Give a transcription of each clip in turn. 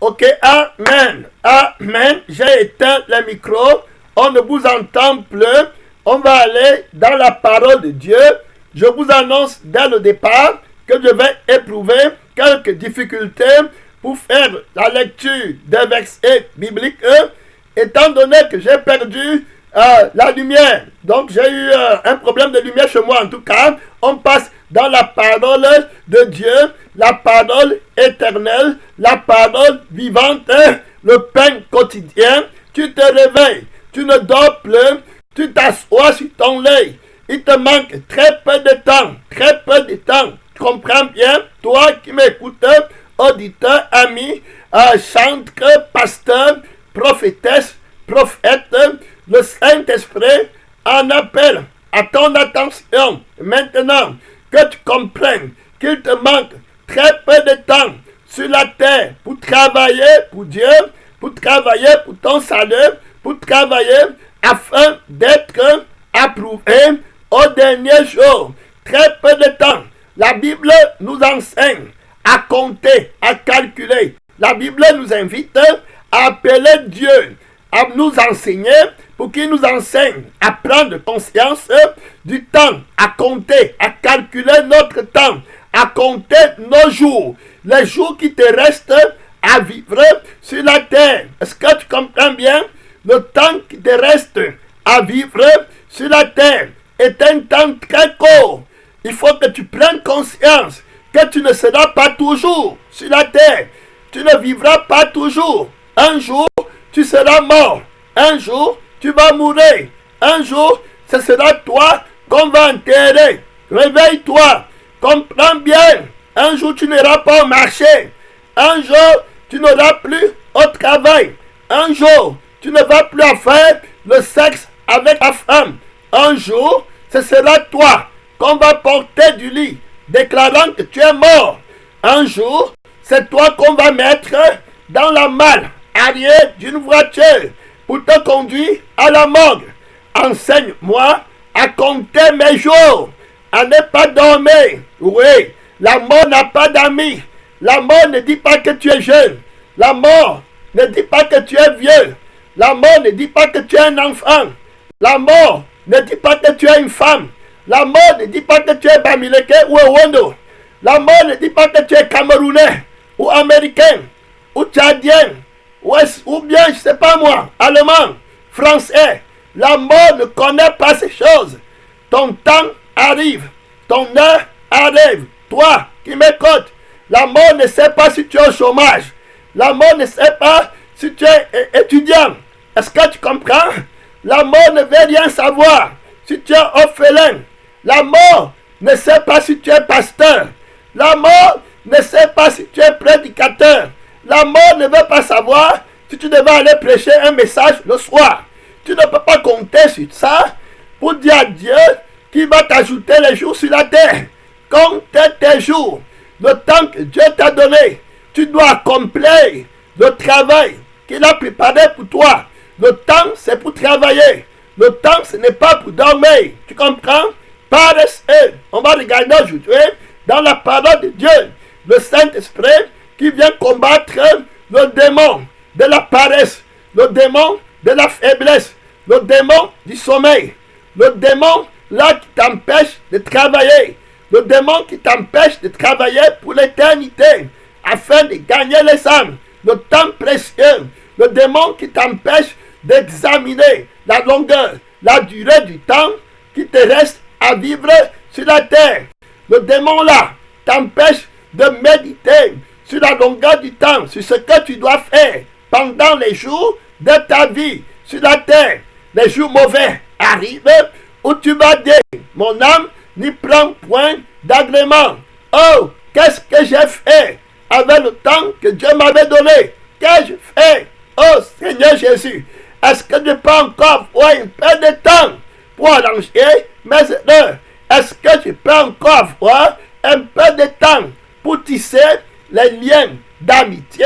Ok, amen. Amen. J'ai éteint le micro. On ne vous entend plus. On va aller dans la parole de Dieu. Je vous annonce dès le départ que je vais éprouver quelques difficultés pour faire la lecture des versets bibliques, étant donné que j'ai perdu la lumière. Donc j'ai eu un problème de lumière chez moi en tout cas. On passe dans la parole de Dieu, la parole éternelle, la parole vivante, le pain quotidien. Tu te réveilles, tu ne dors plus, tu t'assois sur ton lit. Il te manque très peu de temps, très peu de temps. Tu comprends bien, toi qui m'écoutes, auditeur, ami, chantre, pasteur, prophétesse, prophète, le Saint-Esprit en appelle à ton attention maintenant que tu comprennes qu'il te manque très peu de temps sur la terre pour travailler pour Dieu, pour travailler pour ton salut, pour travailler afin d'être approuvé au dernier jour. Très peu de temps. La Bible nous enseigne à compter, à calculer. La Bible nous invite à appeler Dieu, à nous enseigner pour qu'il nous enseigne à prendre conscience du temps, à compter, à calculer notre temps, à compter nos jours, les jours qui te restent à vivre sur la terre. Est-ce que tu comprends bien? Le temps qui te reste à vivre sur la terre est un temps très court. Il faut que tu prennes conscience que tu ne seras pas toujours sur la terre. Tu ne vivras pas toujours. Un jour, tu seras mort. Un jour, tu vas mourir. Un jour, ce sera toi qu'on va enterrer. Réveille-toi. Comprends bien. Un jour, tu n'iras pas au marché. Un jour, tu n'auras plus au travail. Un jour, tu ne vas plus faire le sexe avec ta femme. Un jour, ce sera toi qu'on va porter du lit, déclarant que tu es mort. Un jour, c'est toi qu'on va mettre dans la malle arrière d'une voiture pour te conduire à la morgue. Enseigne-moi à compter mes jours, à ne pas dormir. Oui, la mort n'a pas d'amis. La mort ne dit pas que tu es jeune. La mort ne dit pas que tu es vieux. La mort ne dit pas que tu es un enfant. La mort ne dit pas que tu es une femme. La mort ne dit pas que tu es Bamileke ou Owondo. La mort ne dit pas que tu es Camerounais ou Américain ou Tchadien ou bien, je ne sais pas moi, Allemand, Français. La mort ne connaît pas ces choses. Ton temps arrive. Ton heure arrive. Toi qui m'écoutes, la mort ne sait pas si tu es au chômage. La mort ne sait pas si tu es étudiant. Est-ce que tu comprends? La mort ne veut rien savoir si tu es orphelin. La mort ne sait pas si tu es pasteur. La mort ne sait pas si tu es prédicateur. La mort ne veut pas savoir si tu devais aller prêcher un message le soir. Tu ne peux pas compter sur ça pour dire à Dieu qu'il va t'ajouter les jours sur la terre. Compte tes jours, le temps que Dieu t'a donné. Tu dois accomplir le travail qu'il a préparé pour toi. Le temps, c'est pour travailler. Le temps, ce n'est pas pour dormir. Tu comprends? Paresseux. On va regarder aujourd'hui dans la parole de Dieu le Saint-Esprit qui vient combattre le démon de la paresse, le démon de la faiblesse, le démon du sommeil, le démon là qui t'empêche de travailler, le démon qui t'empêche de travailler pour l'éternité afin de gagner les âmes, le temps précieux, le démon qui t'empêche d'examiner la longueur, la durée du temps qui te reste à vivre sur la terre. Le démon là t'empêche de méditer sur la longueur du temps, sur ce que tu dois faire pendant les jours de ta vie sur la terre. Les jours mauvais arrivent où tu vas dire, mon âme n'y prend point d'agrément. Oh, qu'est-ce que j'ai fait avec le temps que Dieu m'avait donné? Qu'ai-je fait? Oh Seigneur Jésus, est-ce que je peux encore avoir un peu de temps pour arranger mes erreurs? Est-ce que je peux encore avoir un peu de temps pour tisser les liens d'amitié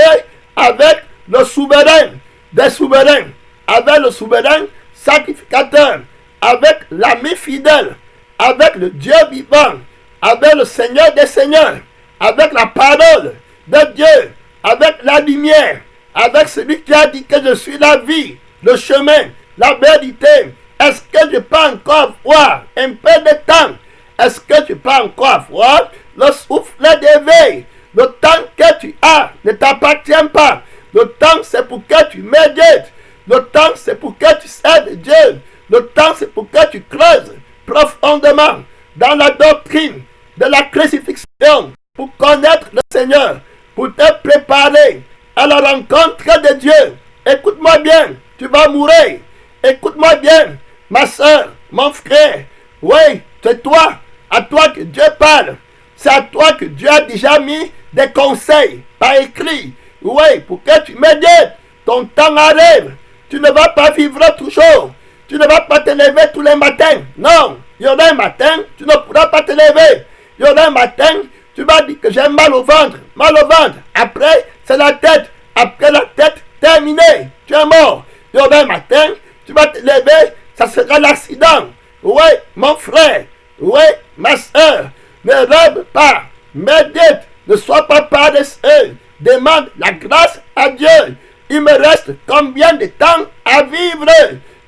avec le souverain des souverains, avec le souverain sacrificateur, avec l'ami fidèle, avec le Dieu vivant, avec le Seigneur des seigneurs, avec la parole de Dieu, avec la lumière, avec celui qui a dit que je suis la vie, le chemin, la vérité? Est-ce que je peux encore avoir un peu de temps? Est-ce que tu peux encore avoir le souffle d'éveil? Le temps que tu as ne t'appartient pas. Le temps, c'est pour que tu médites. Le temps, c'est pour que tu serves Dieu. Le temps, c'est pour que tu creuses profondément dans la doctrine de la crucifixion pour connaître le Seigneur, pour te préparer à la rencontre de Dieu. Écoute-moi bien, tu vas mourir. Écoute-moi bien, ma soeur, mon frère. Oui, c'est toi, à toi que Dieu parle. C'est à toi que Dieu a déjà mis des conseils par écrit. Oui, pour que tu médites. Ton temps arrive. Tu ne vas pas vivre toujours. Tu ne vas pas te lever tous les matins. Non, il y aura un matin, tu ne pourras pas te lever. Il y aura un matin, tu vas dire que j'ai mal au ventre. Mal au ventre. Après, c'est la tête. Après la tête, terminé. Tu es mort. Il y aura un matin, tu vas te lever, ça sera l'accident. Oui, mon frère. Oui, ma soeur. Ne rêve pas. Médite. Ne sois pas paresseux. Demande la grâce à Dieu. Il me reste combien de temps à vivre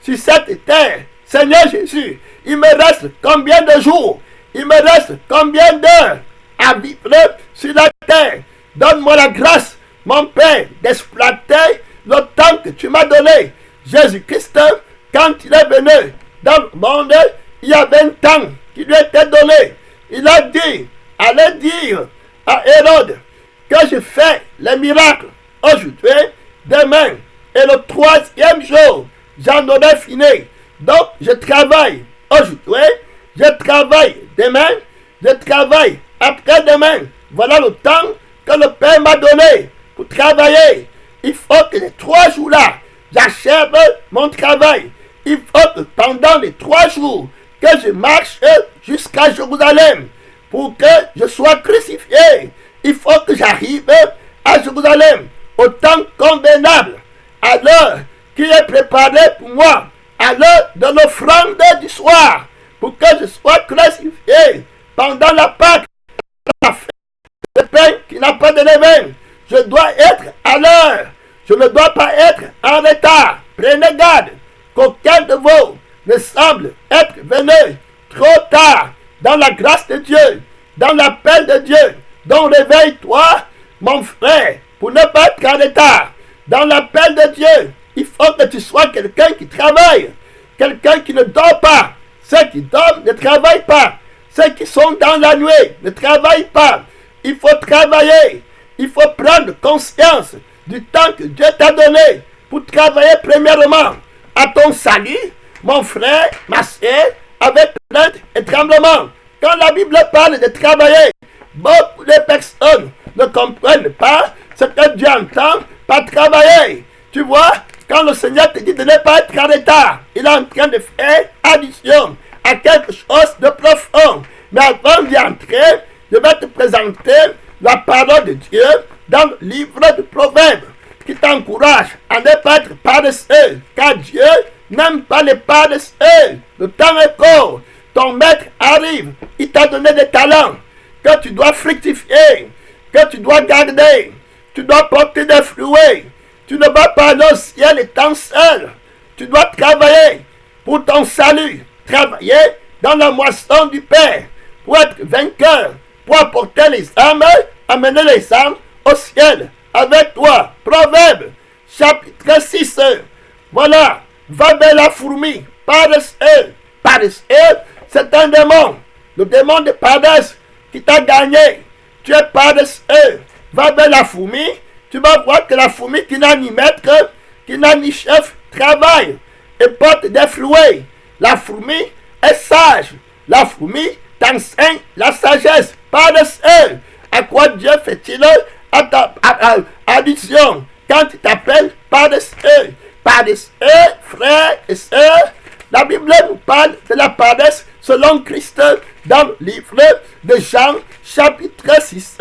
sur cette terre? Seigneur Jésus, il me reste combien de jours? Il me reste combien d'heures à vivre sur la terre? Donne-moi la grâce, mon Père, d'exploiter le temps que tu m'as donné. Jésus-Christ, quand il est venu dans le monde, il y avait un temps qui lui était donné. Il a dit, allez dire à Hérode que je fais les miracles aujourd'hui, demain et le troisième jour, j'en aurai fini. Donc, je travaille aujourd'hui, je travaille demain, je travaille après-demain. Voilà le temps que le Père m'a donné pour travailler. Il faut que les 3 jours-là, j'achève mon travail. Il faut que pendant les 3 jours, que je marche jusqu'à Jérusalem pour que je sois crucifié. Il faut que j'arrive à Jérusalem au temps convenable, à l'heure qui est préparée pour moi, à l'heure de l'offrande du soir, pour que je sois crucifié pendant la Pâque, la fête de pain qui n'a pas de levain. Je dois être à l'heure. Je ne dois pas être en retard. Prenez garde qu'aucun de vous ne semble être venu trop tard dans la grâce de Dieu, dans l'appel de Dieu. Donc réveille-toi, mon frère, pour ne pas être en retard. Dans l'appel de Dieu, il faut que tu sois quelqu'un qui travaille, quelqu'un qui ne dort pas. Ceux qui dorment ne travaillent pas. Ceux qui sont dans la nuit ne travaillent pas. Il faut travailler. Il faut prendre conscience du temps que Dieu t'a donné pour travailler premièrement à ton salut, mon frère, ma soeur, avec plainte et tremblement. Quand la Bible parle de travailler, beaucoup de personnes ne comprennent pas ce que Dieu entend par travailler. Tu vois, quand le Seigneur te dit de ne pas être en retard, il est en train de faire addition à quelque chose de profond. Mais avant d'y entrer, je vais te présenter la parole de Dieu dans le livre de Proverbes qui t'encourage à ne pas être paresseux, car Dieu n'aime pas les paresseux. Le temps est court, ton maître arrive, il t'a donné des talents que tu dois fructifier, que tu dois garder, tu dois porter des fruits. Tu ne vas pas aller au ciel étant seul. Tu dois travailler pour ton salut, travailler dans la moisson du Père, pour être vainqueur, pour apporter les âmes, amener les âmes au ciel avec toi. Proverbe, chapitre 6. Voilà, va vers la fourmi, paresseux. Paresseux, c'est un démon. Le démon de paresse qui t'a gagné. Tu es paresseux. Va vers la fourmi, tu vas voir que la fourmi qui n'a ni maître, qui n'a ni chef, travaille et porte des fruits. La fourmi est sage. La fourmi t'enseigne la sagesse. Paresseux. À quoi Dieu fait-il addition quand il t'appelle paresseux? Paresseux, frères et sœurs. La Bible nous parle de la paresse selon Christ dans le livre de Jean, chapitre 6.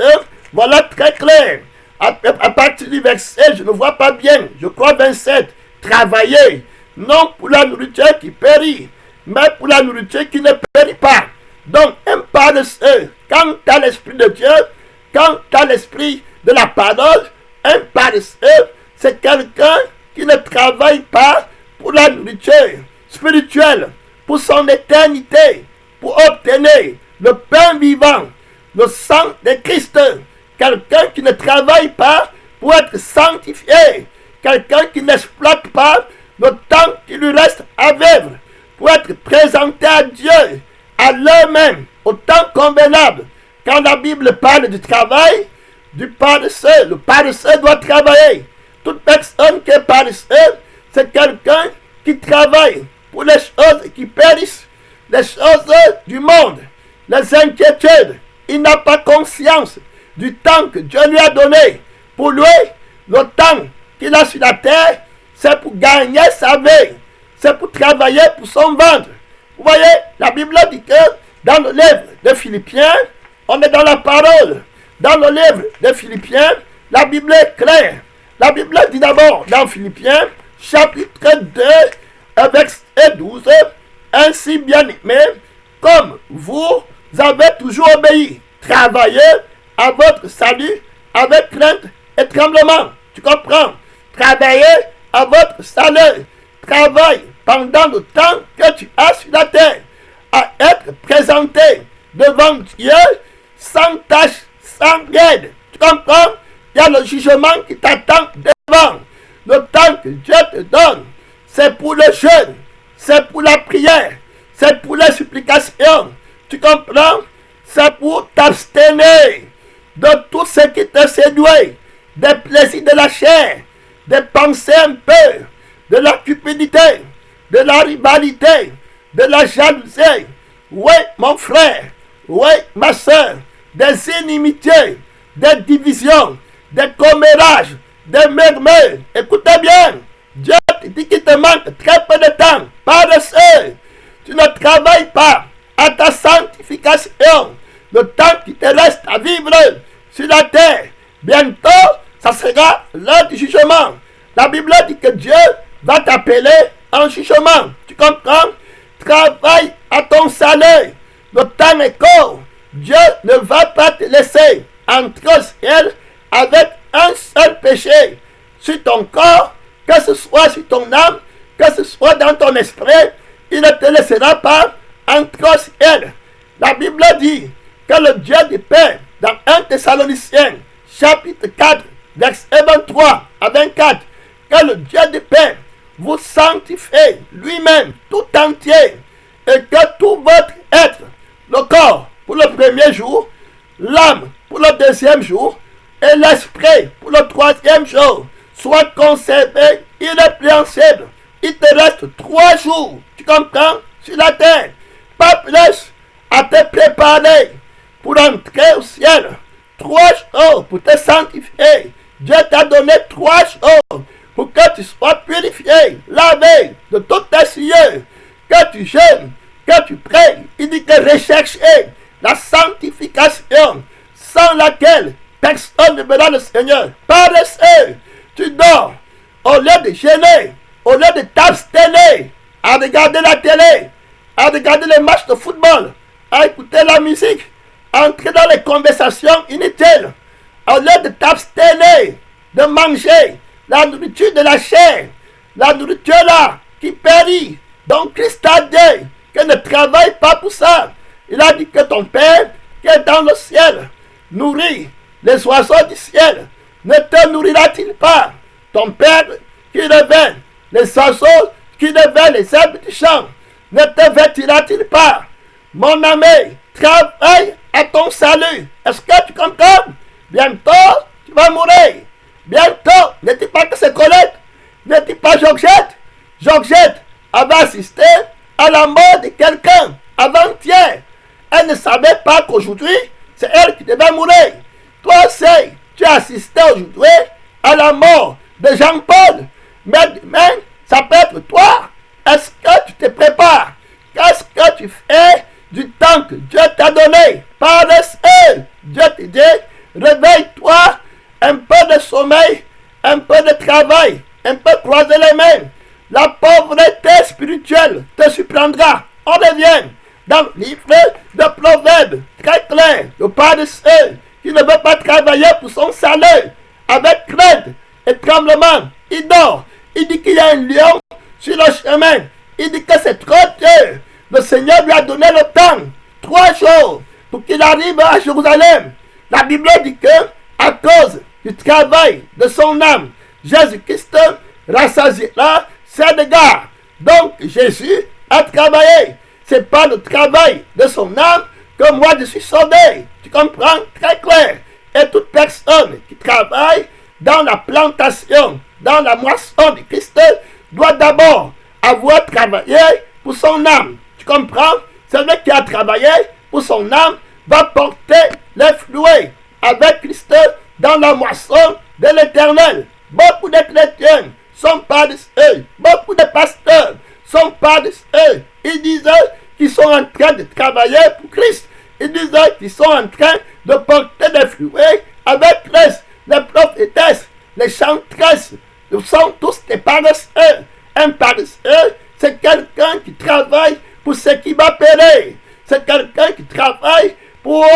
Voilà très clair. À partir du verset, je ne vois pas bien, je crois 27. Travailler, non pour la nourriture qui périt, mais pour la nourriture qui ne périt pas. Donc, un paresseux, quand tu as l'Esprit de Dieu, quand tu as l'Esprit de la parole, un paresseux, c'est quelqu'un qui ne travaille pas pour la nourriture spirituelle, pour son éternité, pour obtenir le pain vivant, le sang de Christ. Quelqu'un qui ne travaille pas pour être sanctifié, quelqu'un qui n'exploite pas le temps qui lui reste à vivre, pour être présenté à Dieu, à l'heure même, au temps convenable. Quand la Bible parle du travail, du paresseux, le paresseux doit travailler. Toute personne qui est paresseuse, c'est quelqu'un qui travaille pour les choses qui périssent, les choses du monde, les inquiétudes. Il n'a pas conscience du temps que Dieu lui a donné. Pour lui, le temps qu'il a sur la terre, c'est pour gagner sa vie. C'est pour travailler pour son ventre. Vous voyez, la Bible dit que dans le livre de Philippiens, on est dans la parole. Dans le livre de Philippiens, la Bible est claire. La Bible dit d'abord dans Philippiens, chapitre 2, verset 12, « Ainsi, bien-aimés, comme vous avez toujours obéi, travaillez à votre salut avec crainte et tremblement. » Tu comprends? Travaillez à votre salut. Travaille pendant le temps que tu as sur la terre à être présenté devant Dieu sans tâche, sans guide. Tu comprends? Il y a le jugement qui t'attend devant. Le temps que Dieu te donne, c'est pour le jeûne, c'est pour la prière, c'est pour les supplications. Tu comprends? C'est pour t'abstenir de tout ce qui te séduit, des plaisirs de la chair, des pensées impures, de la cupidité, de la rivalité, de la jalousie. Oui, mon frère, oui, ma soeur, des inimitiés, des divisions, des commérages, des murmures. Écoutez bien, Dieu te dit qu'il te manque très peu de temps. Paresseux, tu ne travailles pas à ta sanctification. Le temps qui te reste à vivre sur la terre, bientôt, ça sera l'heure du jugement. La Bible dit que Dieu va t'appeler en jugement. Tu comprends? Travaille à ton salut. Le temps est court. Dieu ne va pas te laisser entrer au ciel avec un seul péché sur ton corps, que ce soit sur ton âme, que ce soit dans ton esprit. Il ne te laissera pas entrer au ciel. La Bible dit que le Dieu de paix, dans 1 Thessaloniciens, chapitre 4, verset 23 à 24, que le Dieu de paix vous sanctifie lui-même tout entier, et que tout votre être, le corps pour le premier jour, l'âme pour le deuxième jour, et l'esprit pour le troisième jour, soit conservé irrépréhensible. Il te reste 3 jours, tu comprends, sur la terre, pas plus à te préparer pour entrer au ciel. 3 jours pour te sanctifier. Dieu t'a donné 3 jours pour que tu sois purifié, lavé de toutes tes souillures, que tu jeûnes, que tu pries. Il dit que recherchez la sanctification sans laquelle personne ne verra le Seigneur. Paresseux, tu dors au lieu de jeûner, au lieu de t'abstenir à regarder la télé, à regarder les matchs de football, à écouter la musique, à entrer dans les conversations inutiles, au lieu de t'abstenir de manger la nourriture de la chair, la nourriture là qui périt. Donc Christ a dit que ne travaille pas pour ça. Il a dit que ton Père qui est dans le ciel nourrit les oiseaux du ciel. Ne te nourrira-t-il pas? Ton Père qui révèle les oiseaux, qui révèle les herbes du champ, ne te vêtira-t-il pas? Mon ami, travaille à ton salut. Est-ce que tu comprends? Bientôt, tu vas mourir. Bientôt, ne dis pas que c'est Colette, ne dis pas Georgette. Georgette avait assisté à la mort de quelqu'un avant-hier. Elle ne savait pas qu'aujourd'hui, c'est elle qui devait mourir. Toi aussi, tu as assisté aujourd'hui à la mort de Jean-Paul. Mais demain, ça peut être toi. Est-ce que tu te prépares? Qu'est-ce que tu fais du temps que Dieu t'a donné? Paresseux, Dieu te dit, réveille-toi, un peu de sommeil, un peu de travail, un peu croiser les mains. La pauvreté spirituelle te surprendra. On revient dans le livre de Proverbes, très clair, le paresseux qui ne veut pas travailler pour son salut, avec crainte et tremblement. Il dort. Il dit qu'il y a un lion sur le chemin. Il dit que c'est trop dur. Le Seigneur lui a donné le temps. 3 jours pour qu'il arrive à Jérusalem. La Bible dit que, à cause du travail de son âme, Jésus-Christ rassasiera ses dégâts. Donc, Jésus a travaillé. C'est pas le travail de son âme que moi je suis sauvé. Tu comprends? Très clair. Et toute personne qui travaille dans la plantation, dans la moisson de Christ, doit d'abord avoir travaillé pour son âme. Tu comprends? Celui qui a travaillé pour son âme va porter les fruits avec Christ dans la moisson de l'Éternel. Beaucoup de chrétiens sont pas de eux. Beaucoup de pasteurs sont pas de eux. Ils disent qu'ils sont en train de travailler pour Christ. Ils disent qu'ils sont en train de porter des fruits avec Christ. Les prophétesses, les chantresses, nous sont tous des paresseux. Un paresseux, c'est quelqu'un qui travaille pour ce qui va périr. C'est quelqu'un qui travaille pour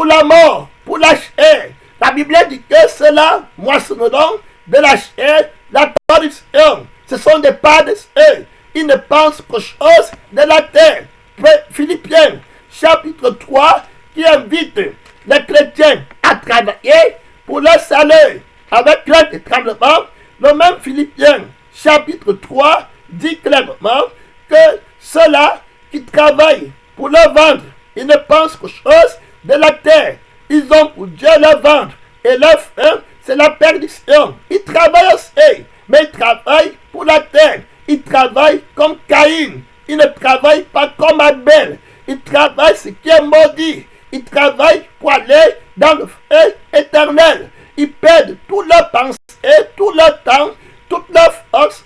la mort, pour la chair. La Bible dit que ceux-là moissonneront de la chair la corruption. Ce sont des paresseux. Ils ne pensent qu'aux choses de la terre. Philippiens, chapitre 3, qui invite les chrétiens à travailler pour leur salut avec crainte et tremblement. Le même Philippiens, chapitre 3, dit clairement que ceux-là qui travaillent pour leur ventre, ils ne pensent qu'aux choses de la terre. Ils ont pour Dieu leur ventre et leur fin, c'est la perdition. Ils travaillent aussi, mais ils travaillent pour la terre. Ils travaillent comme Caïn. Ils ne travaillent pas comme Abel. Ils travaillent ce qui est maudit. Ils travaillent pour aller dans le feu éternel. Ils perdent tout leur pensée, tout leur temps, toute leur force,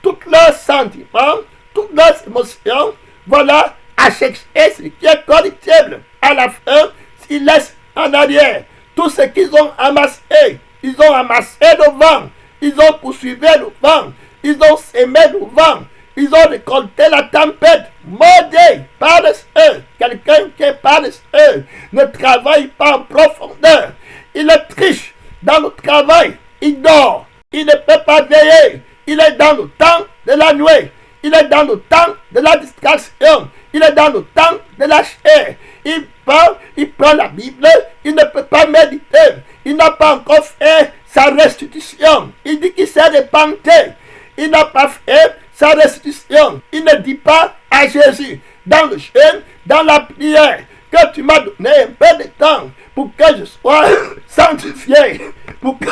tous leurs sentiments, toutes leurs émotions. Voilà, à chercher ce qui est corruptible. À la fin, ils laissent en arrière tout ce qu'ils ont amassé. Ils ont amassé le vent. Ils ont poursuivi le vent. Ils ont sémé le vent. Ils ont récolté la tempête. Maudit, paresseux. Quelqu'un qui est paresseux ne travaille pas en profondeur. Il triche dans le travail. Il dort. Il ne peut pas veiller. Il est dans le temps de la nuit. Il est dans le temps de la distraction. Il est dans le temps de la chair. Il prend la Bible. Il ne peut pas méditer. Il n'a pas encore fait sa restitution. Il dit qu'il s'est repenti. Il n'a pas fait sa restitution. Il ne dit pas à Jésus, dans le jeûne, dans la prière, que tu m'as donné un peu de temps pour que je sois sanctifié, pour que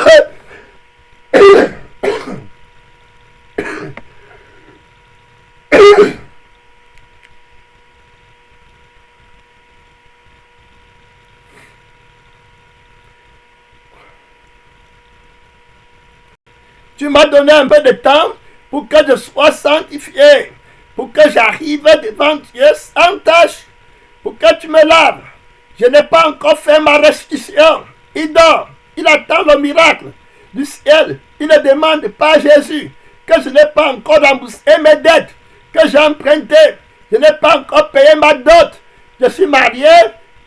tu m'as donné un peu de temps pour que je sois sanctifié, pour que j'arrive devant Dieu sans tâche, pour que tu me laves. Je n'ai pas encore fait ma restitution. Il dort, il attend le miracle du ciel. Il ne demande pas à Jésus que je n'ai pas encore remboursé mes dettes, que j'ai empruntées. Je n'ai pas encore payé ma dot. Je suis marié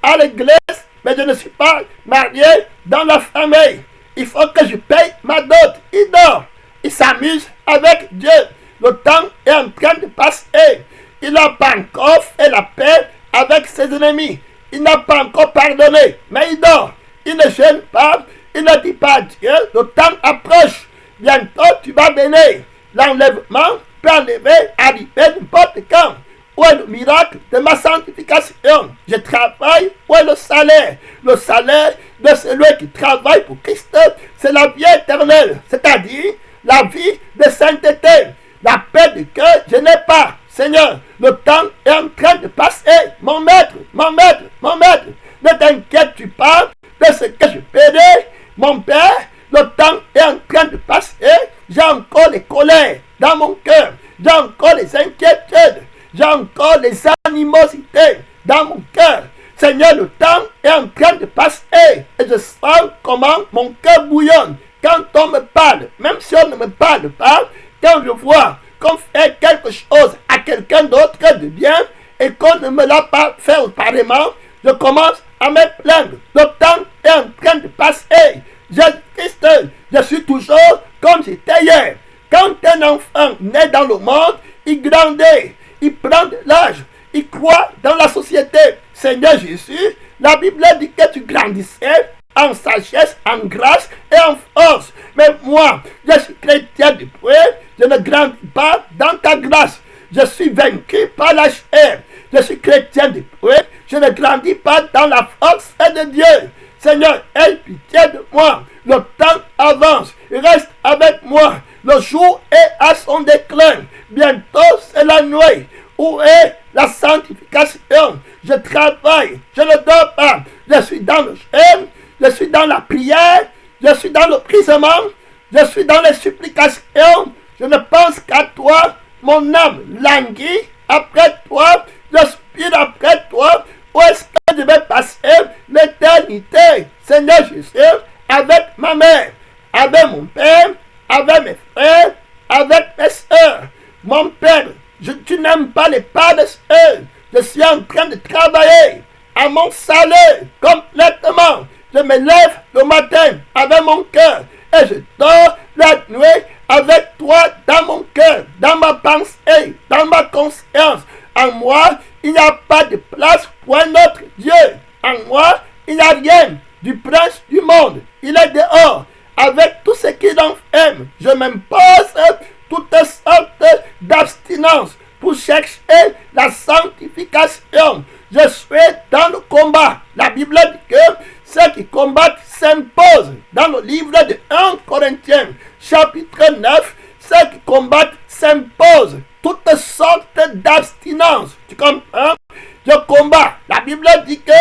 à l'église, mais je ne suis pas marié dans la famille. Il faut que je paye ma dot. Il dort. Il s'amuse avec Dieu. Le temps est en train de passer. Il n'a pas encore fait la paix avec ses ennemis. Il n'a pas encore pardonné. Mais il dort. Il ne gêne pas. Il ne dit pas à Dieu. Le temps approche. Bientôt tu vas venir. L'enlèvement peut arriver n'importe quand. Où est le miracle de ma sanctification? Je travaille. Où est le salaire? Le salaire de celui qui travaille pour Christ, c'est la vie éternelle. C'est-à-dire la vie de sainteté. La paix de cœur, je n'ai pas. Seigneur, le temps est en train de passer. Mon maître, ne t'inquiètes-tu pas de ce que je paierai? Mon Père, le temps est en train de passer. J'ai encore les colères dans mon cœur. J'ai encore les inquiétudes. J'ai encore les animosités dans mon cœur. Seigneur, le temps est en train de passer. Et je sens comment mon cœur bouillonne quand on me parle. Même si on ne me parle pas, quand je vois qu'on fait quelque chose à quelqu'un d'autre de bien et qu'on ne me l'a pas fait auparavant, je commence à me plaindre. Le temps est en train de passer. Jésus-Christ, je suis toujours dans le monde, il grandit, il prend de l'âge, il croit dans la société. Seigneur Jésus, la Bible dit que tu grandissais en sagesse, en grâce et en force. Mais moi, je suis chrétien de près, je ne grandis pas dans ta grâce. Je suis vaincu par la chair. Je suis chrétien de près, je ne grandis pas dans la force de Dieu. Seigneur, aie pitié de moi. Le temps avance, reste avec moi. Le jour est à son déclin. Bientôt c'est la nuit. Où est la sanctification? Je travaille, je ne dors pas. Je suis dans le jeûne, je suis dans la prière, je suis dans le prisement, je suis dans les supplications. Je ne pense qu'à toi. Mon âme languit après toi. Je soupire après toi. Où est-ce que je vais passer l'éternité? Seigneur Jésus, avec ma mère, avec mon père, avec mes frères, avec mes soeurs. Mon père, tu n'aimes pas les paresseux. Je suis en train de travailler à mon salut complètement. Je me lève le matin avec mon cœur et je dors la nuit avec toi dans mon cœur, dans ma pensée, dans ma conscience. En moi, il n'y a pas de place pour un autre Dieu. En moi, il n'y a rien du prince du monde. Il est dehors avec tout ce qu'il en aime. Je m'impose toutes sortes d'abstinence pour chercher la sanctification. Je suis dans le combat. La Bible dit que ceux qui combattent s'imposent. Dans le livre de 1 Corinthiens, chapitre 9, ceux qui combattent s'imposent toutes sortes d'abstinence. Tu comprends? Je combats. La Bible dit que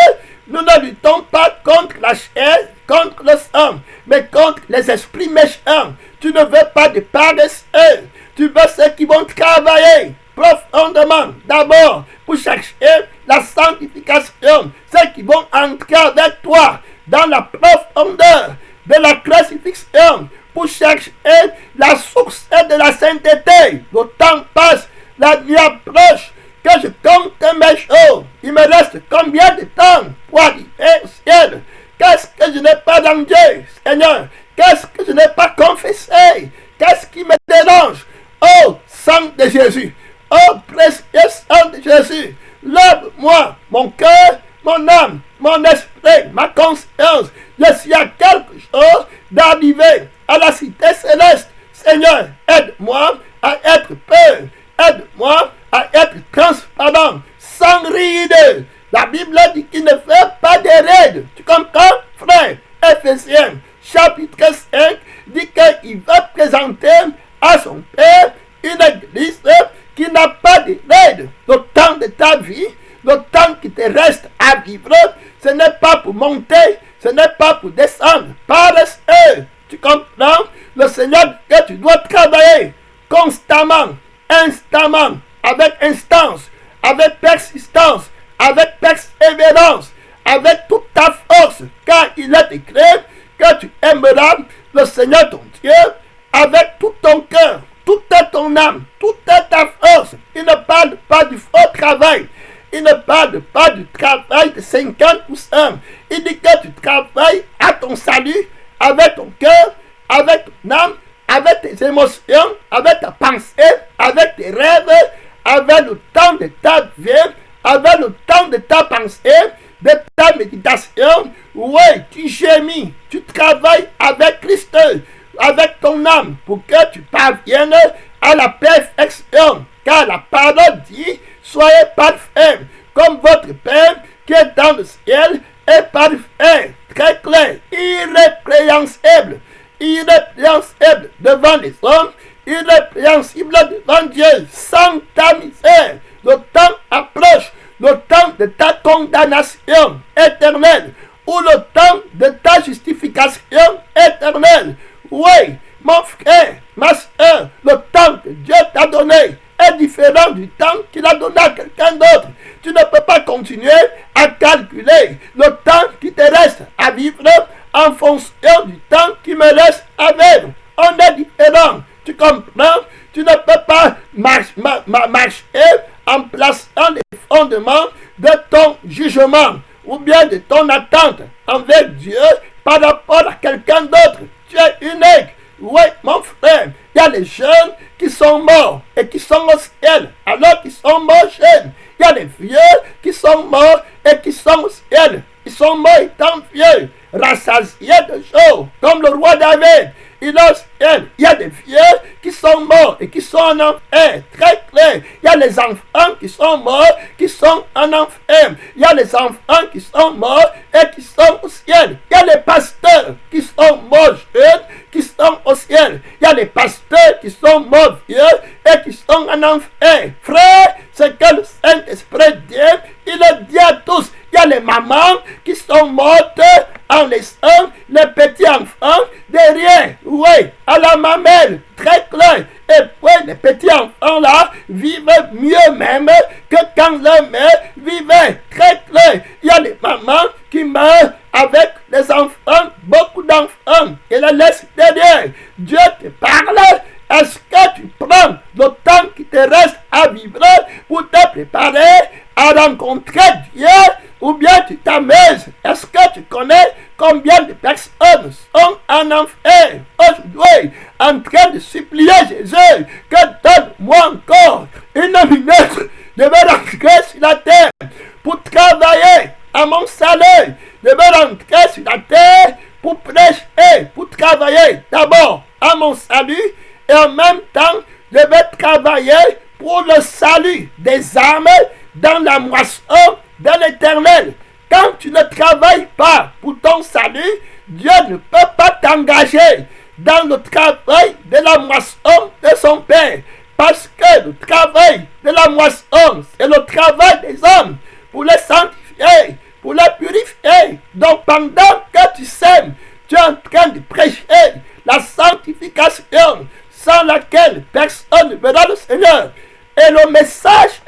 nous ne luttons pas contre la chair, contre le sang, mais contre les esprits méchants. Tu ne veux pas de paresseux. Tu veux ceux qui vont travailler profondément, d'abord pour chercher la sanctification, ceux qui vont entrer avec toi dans la profondeur de la crucifixion, pour chercher la source de la sainteté. Le temps passe, la nuit approche, que je compte mes jours. Il me reste combien de temps pour arriver au ciel? Qu'est-ce que je n'ai pas dans Dieu, Seigneur? Qu'est-ce que je n'ai pas confessé? Qu'est-ce qui me dérange? Oh, sang de Jésus! Oh, précieux sang de Jésus! Lève-moi, mon cœur, mon âme, mon esprit, ma conscience. Je suis à quelque chose d'arriver à la cité céleste. Seigneur, aide-moi à être pur. Aide-moi à être transparent, sans ride. La Bible dit qu'il ne fait pas de ride. Tu comprends, frère? Éphésiens, chapitre 5, dit qu'il va présenter à son Père une église qui n'a pas de ride. Le temps de ta vie, le temps qui te reste à vivre, ce n'est pas pour monter, ce n'est pas pour descendre. Paresseux, tu comprends? Le Seigneur dit que tu dois travailler constamment, instamment, avec instance, avec persistance, avec persévérance, avec toute ta force, car il est écrit que tu aimeras le Seigneur ton Dieu avec tout ton cœur, toute ton âme, toute ta force. Il ne parle pas du faux travail. Il ne parle pas du travail de 50%. Il dit que tu travailles à ton salut avec ton cœur, avec ton âme, avec tes émotions, avec ta pensée, avec tes rêves, avec le temps de ta vie, avec le temps de ta pensée, de ta méditation. Oui, tu gémis, tu travailles avec Christ, avec ton âme, pour que tu parviennes à la perfection. Car la parole dit, soyez parfaits, comme votre Père qui est dans le ciel est parfait, très clair, irrépréhensible, irrépréhensible devant les hommes, irrépréhensible devant Dieu, sans ta misère. Le temps approche, le temps de ta condamnation éternelle, ou le temps de ta justification éternelle. Oui, mon frère, ma soeur, le temps que Dieu t'a donné est différent du temps qu'il a donné à quelqu'un d'autre. Tu ne peux pas continuer à calculer le temps qui te reste à vivre en fonction du temps qui me reste à vivre. On est différent. Tu comprends? Tu ne peux pas marcher en plaçant les fondements de ton jugement ou bien de ton attente envers Dieu par rapport à quelqu'un d'autre. Tu es unique. Oui, mon frère, il y a les jeunes qui sont morts et qui sont au ciel, alors qu'ils sont morts jeunes. Il y a des vieux qui sont morts et qui sont au ciel. Ils sont morts étant vieux, rassasiés de jours, comme le roi David. Il y a des vieux qui sont morts et qui sont en enfer, très clair. Il y a les enfants qui sont morts, qui sont en enfer. Il y a les enfants qui sont morts et qui sont au ciel. Il y a les pasteurs qui sont morts jeunes, qui sont au ciel. Il y a les pasteurs qui sont morts vieux et qui sont en enfer. Frère, c'est que le Saint-Esprit dit, il le dit à tous. Il y a les mamans qui sont mortes en laissant les petits enfants derrière, oui, à la mamelle, très clair. Et puis les petits enfants là vivent mieux même que quand leur mère vivait, très clair. Il y a les mamans qui meurent avec les enfants, beaucoup d'enfants, et les laissent derrière. Dieu te parle. Est-ce que tu prends le temps qui te reste à vivre pour te préparer à rencontrer Dieu, ou bien tu t'amuses? Est-ce que tu connais combien de personnes sont en enfer aujourd'hui en train de supplier Jésus que donne-moi encore une minute, je vais rentrer sur la terre pour travailler à mon salut, je vais rentrer sur la terre pour prêcher, pour travailler d'abord à mon salut et en même temps je vais travailler pour le salut des âmes dans la moisson de l'Éternel. Quand tu ne travailles pas pour ton salut, Dieu ne peut pas t'engager dans le travail de la moisson de son Père. Parce que le travail de la moisson, c'est le travail des hommes pour les sanctifier, pour les purifier. Donc pendant que tu sèmes, tu es en train de prêcher la sanctification sans laquelle personne ne verra le Seigneur. Et le message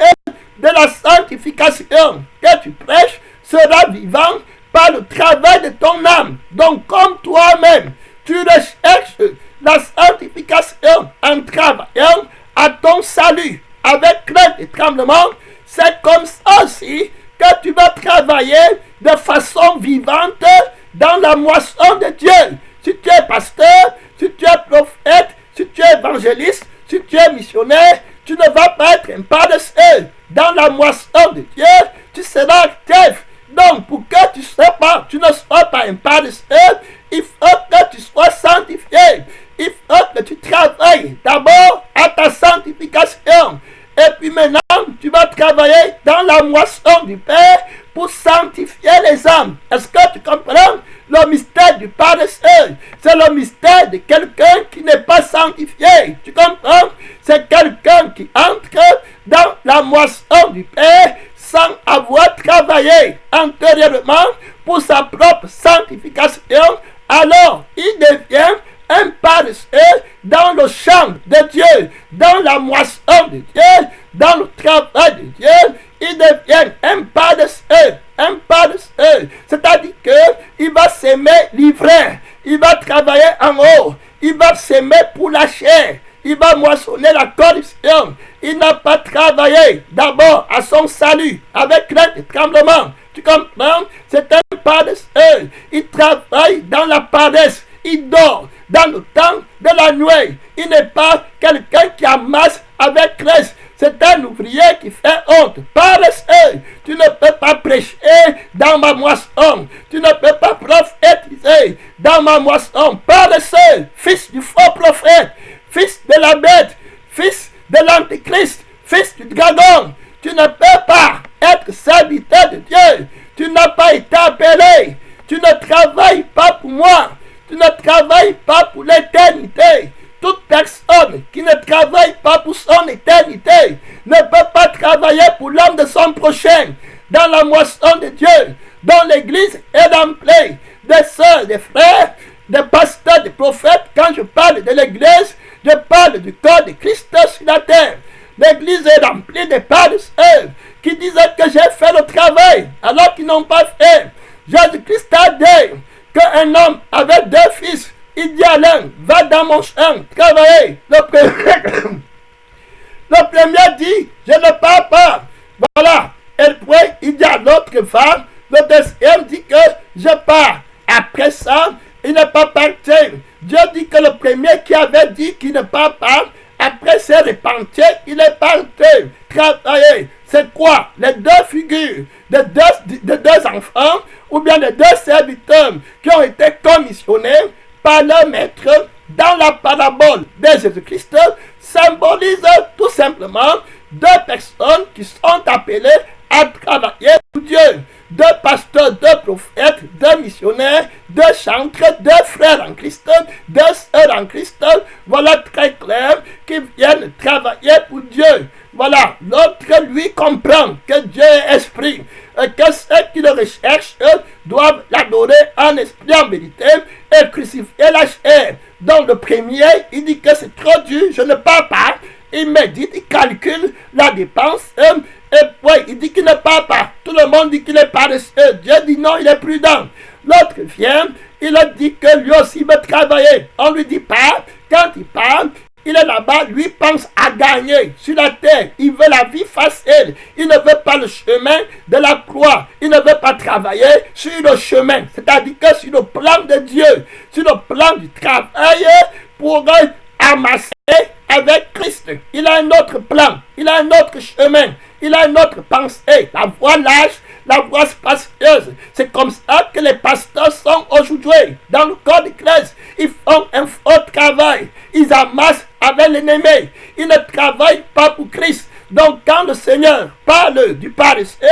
de la sanctification que tu prêches sera vivant par le travail de ton âme. Donc comme toi-même, tu recherches la sanctification en travaillant à ton salut avec crainte et tremblement, c'est comme ça aussi que tu vas travailler de façon vivante dans la moisson de Dieu. Si tu es pasteur, si tu es prophète, si tu es évangéliste, si tu es missionnaire, tu ne vas pas être un paresseux. Dans la moisson de Dieu, tu seras actif. Donc, pour que tu ne sois pas un paresseux, il faut que tu sois sanctifié. Il faut que tu travailles d'abord à ta sanctification. Et puis maintenant, tu vas travailler dans la moisson du Père pour sanctifier les âmes. Est-ce que tu comprends? Le mystère du paresseux, c'est le mystère de quelqu'un qui n'est pas sanctifié. Tu comprends? C'est quelqu'un qui entre dans la moisson du Père sans avoir travaillé antérieurement pour sa propre sanctification. Alors, il devient un paresseux dans le champ de Dieu, dans la moisson de Dieu, dans le travail de Dieu. Il devient un paresseux, c'est-à-dire qu'il va s'aimer l'ivraie, il va travailler en haut, il va s'aimer pour la chair, il va moissonner la corruption. Il n'a pas travaillé d'abord à son salut avec crainte et tremblement. Tu comprends? C'est un paresseux. Il travaille dans la paresse. Il dort dans le temps de la nuit. Il n'est pas quelqu'un qui amasse avec reste. C'est un ouvrier qui fait honte. Paresseux. Tu ne peux pas prêcher dans ma moisson. Tu ne peux pas prophétiser dans ma moisson. Paresseux. Fils du faux prophète. Fils de la bête. Fils de l'antéchrist. Fils du dragon. Tu ne peux pas être serviteur de Dieu. Tu n'as pas été appelé. Tu ne travailles pas pour moi. Tu ne travailles pas pour l'éternité. Toute personne qui ne travaille pas pour son éternité ne peut pas travailler pour l'homme de son prochain. Dans la moisson de Dieu, dans l'église est remplie des sœurs, des frères, des pasteurs, des prophètes. Quand je parle de l'église, je parle du corps de Christ sur la terre. L'église est remplie de paresseux qui disaient que j'ai fait le travail alors qu'ils n'ont pas fait. Jésus-Christ a dit qu'un homme avait 2 fils. Il dit à l'un, va dans mon champ travailler. Le premier dit, je ne pars pas. Voilà. Et puis, il dit à l'autre femme, le deuxième dit que je pars. Après ça, il n'est pas parti. Dieu dit que le premier qui avait dit qu'il ne part pas après ses repentis, il est parti travailler. C'est quoi? Les deux figures de deux enfants ou bien de deux serviteurs qui ont été commissionnés par leur maître dans la parabole de Jésus-Christ symbolisent tout simplement deux personnes qui sont appelées à travailler pour Dieu. Deux pasteurs, deux prophètes, deux missionnaires, deux chantres, deux frères en Christ, deux sœurs en Christ. Voilà très clair, qui viennent travailler pour Dieu. Voilà, l'autre lui comprend que Dieu est esprit et que ceux qui le recherchent doivent l'adorer en esprit, en vérité, et crucifier la chair. Donc le premier, il dit que c'est trop dur, je ne parle pas. Il médite, il calcule la dépense, et puis il dit qu'il ne parle pas. Tout le monde dit qu'il est paresseux. Dieu dit non, il est prudent. L'autre vient, il a dit que lui aussi veut travailler. On lui dit pas, quand il parle, il est là-bas, lui pense à gagner sur la terre. Il veut la vie facile. Il ne veut pas le chemin de la croix. Il ne veut pas travailler sur le chemin. C'est-à-dire que sur le plan de Dieu, sur le plan du travail, pour amasser avec Christ. Il a un autre plan. Il a un autre chemin. Il a une autre pensée. La voie large, la voie spacieuse. C'est comme ça que les pasteurs sont aujourd'hui. Dans le corps de Christ, ils font un faux travail. Ils amassent avec l'ennemi. Ils ne travaillent pas pour Christ. Donc quand le Seigneur parle du paresseux,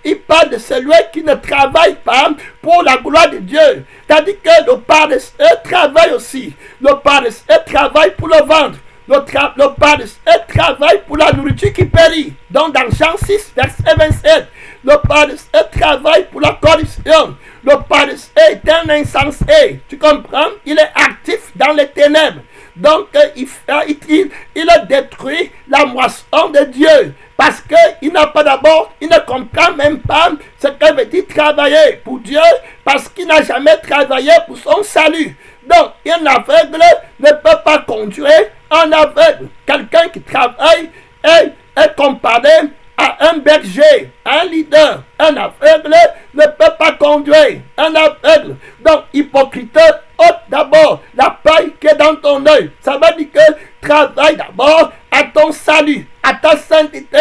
il parle de celui qui ne travaille pas pour la gloire de Dieu. C'est-à-dire que le paresseux travaille aussi. Le paresseux travaille pour le ventre. Le paresseux travaille pour la nourriture qui périt. Donc dans Jean 6, verset 27, le paresseux travaille pour la corruption. Le paresseux est un insensé. Tu comprends? Il est actif dans les ténèbres. Donc il a détruit la moisson de Dieu. Parce qu'il n'a pas d'abord, il ne comprend même pas ce que veut dire travailler pour Dieu. Parce qu'il n'a jamais travaillé pour son salut. Donc un aveugle ne peut pas conduire un aveugle. Quelqu'un qui travaille est comparé à un berger, un leader. Un aveugle ne peut pas conduire. Un aveugle. Donc, hypocrite, ôte d'abord la paille qui est dans ton œil. Ça veut dire que travaille d'abord à ton salut, à ta sainteté,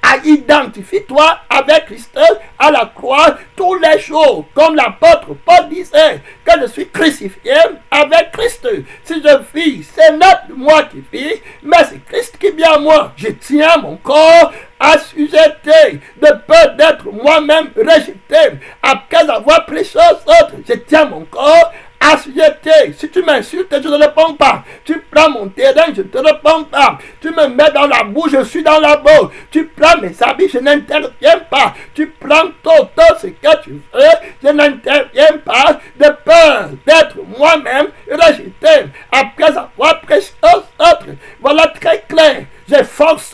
à identifie-toi avec Christ à la croix tous les jours. Comme l'apôtre Paul disait que je suis crucifié avec Christ. Si je vis, ce n'est pas moi qui vis, mais c'est Christ qui vit en moi. Je tiens mon corps assujetti de peur d'être moi-même rejeté. Après avoir pris chose autre, je tiens mon corps assujetti. Si tu m'insultes, je ne réponds pas. Tu prends mon terrain, je ne te réponds pas. Tu me mets dans la boue, je suis dans la boue. Tu prends mes habits, je n'interviens pas. Tu prends tout ce que tu veux, je n'interviens pas de peur d'être moi-même rejeté. Après avoir pris chose autre, voilà très clair. Je force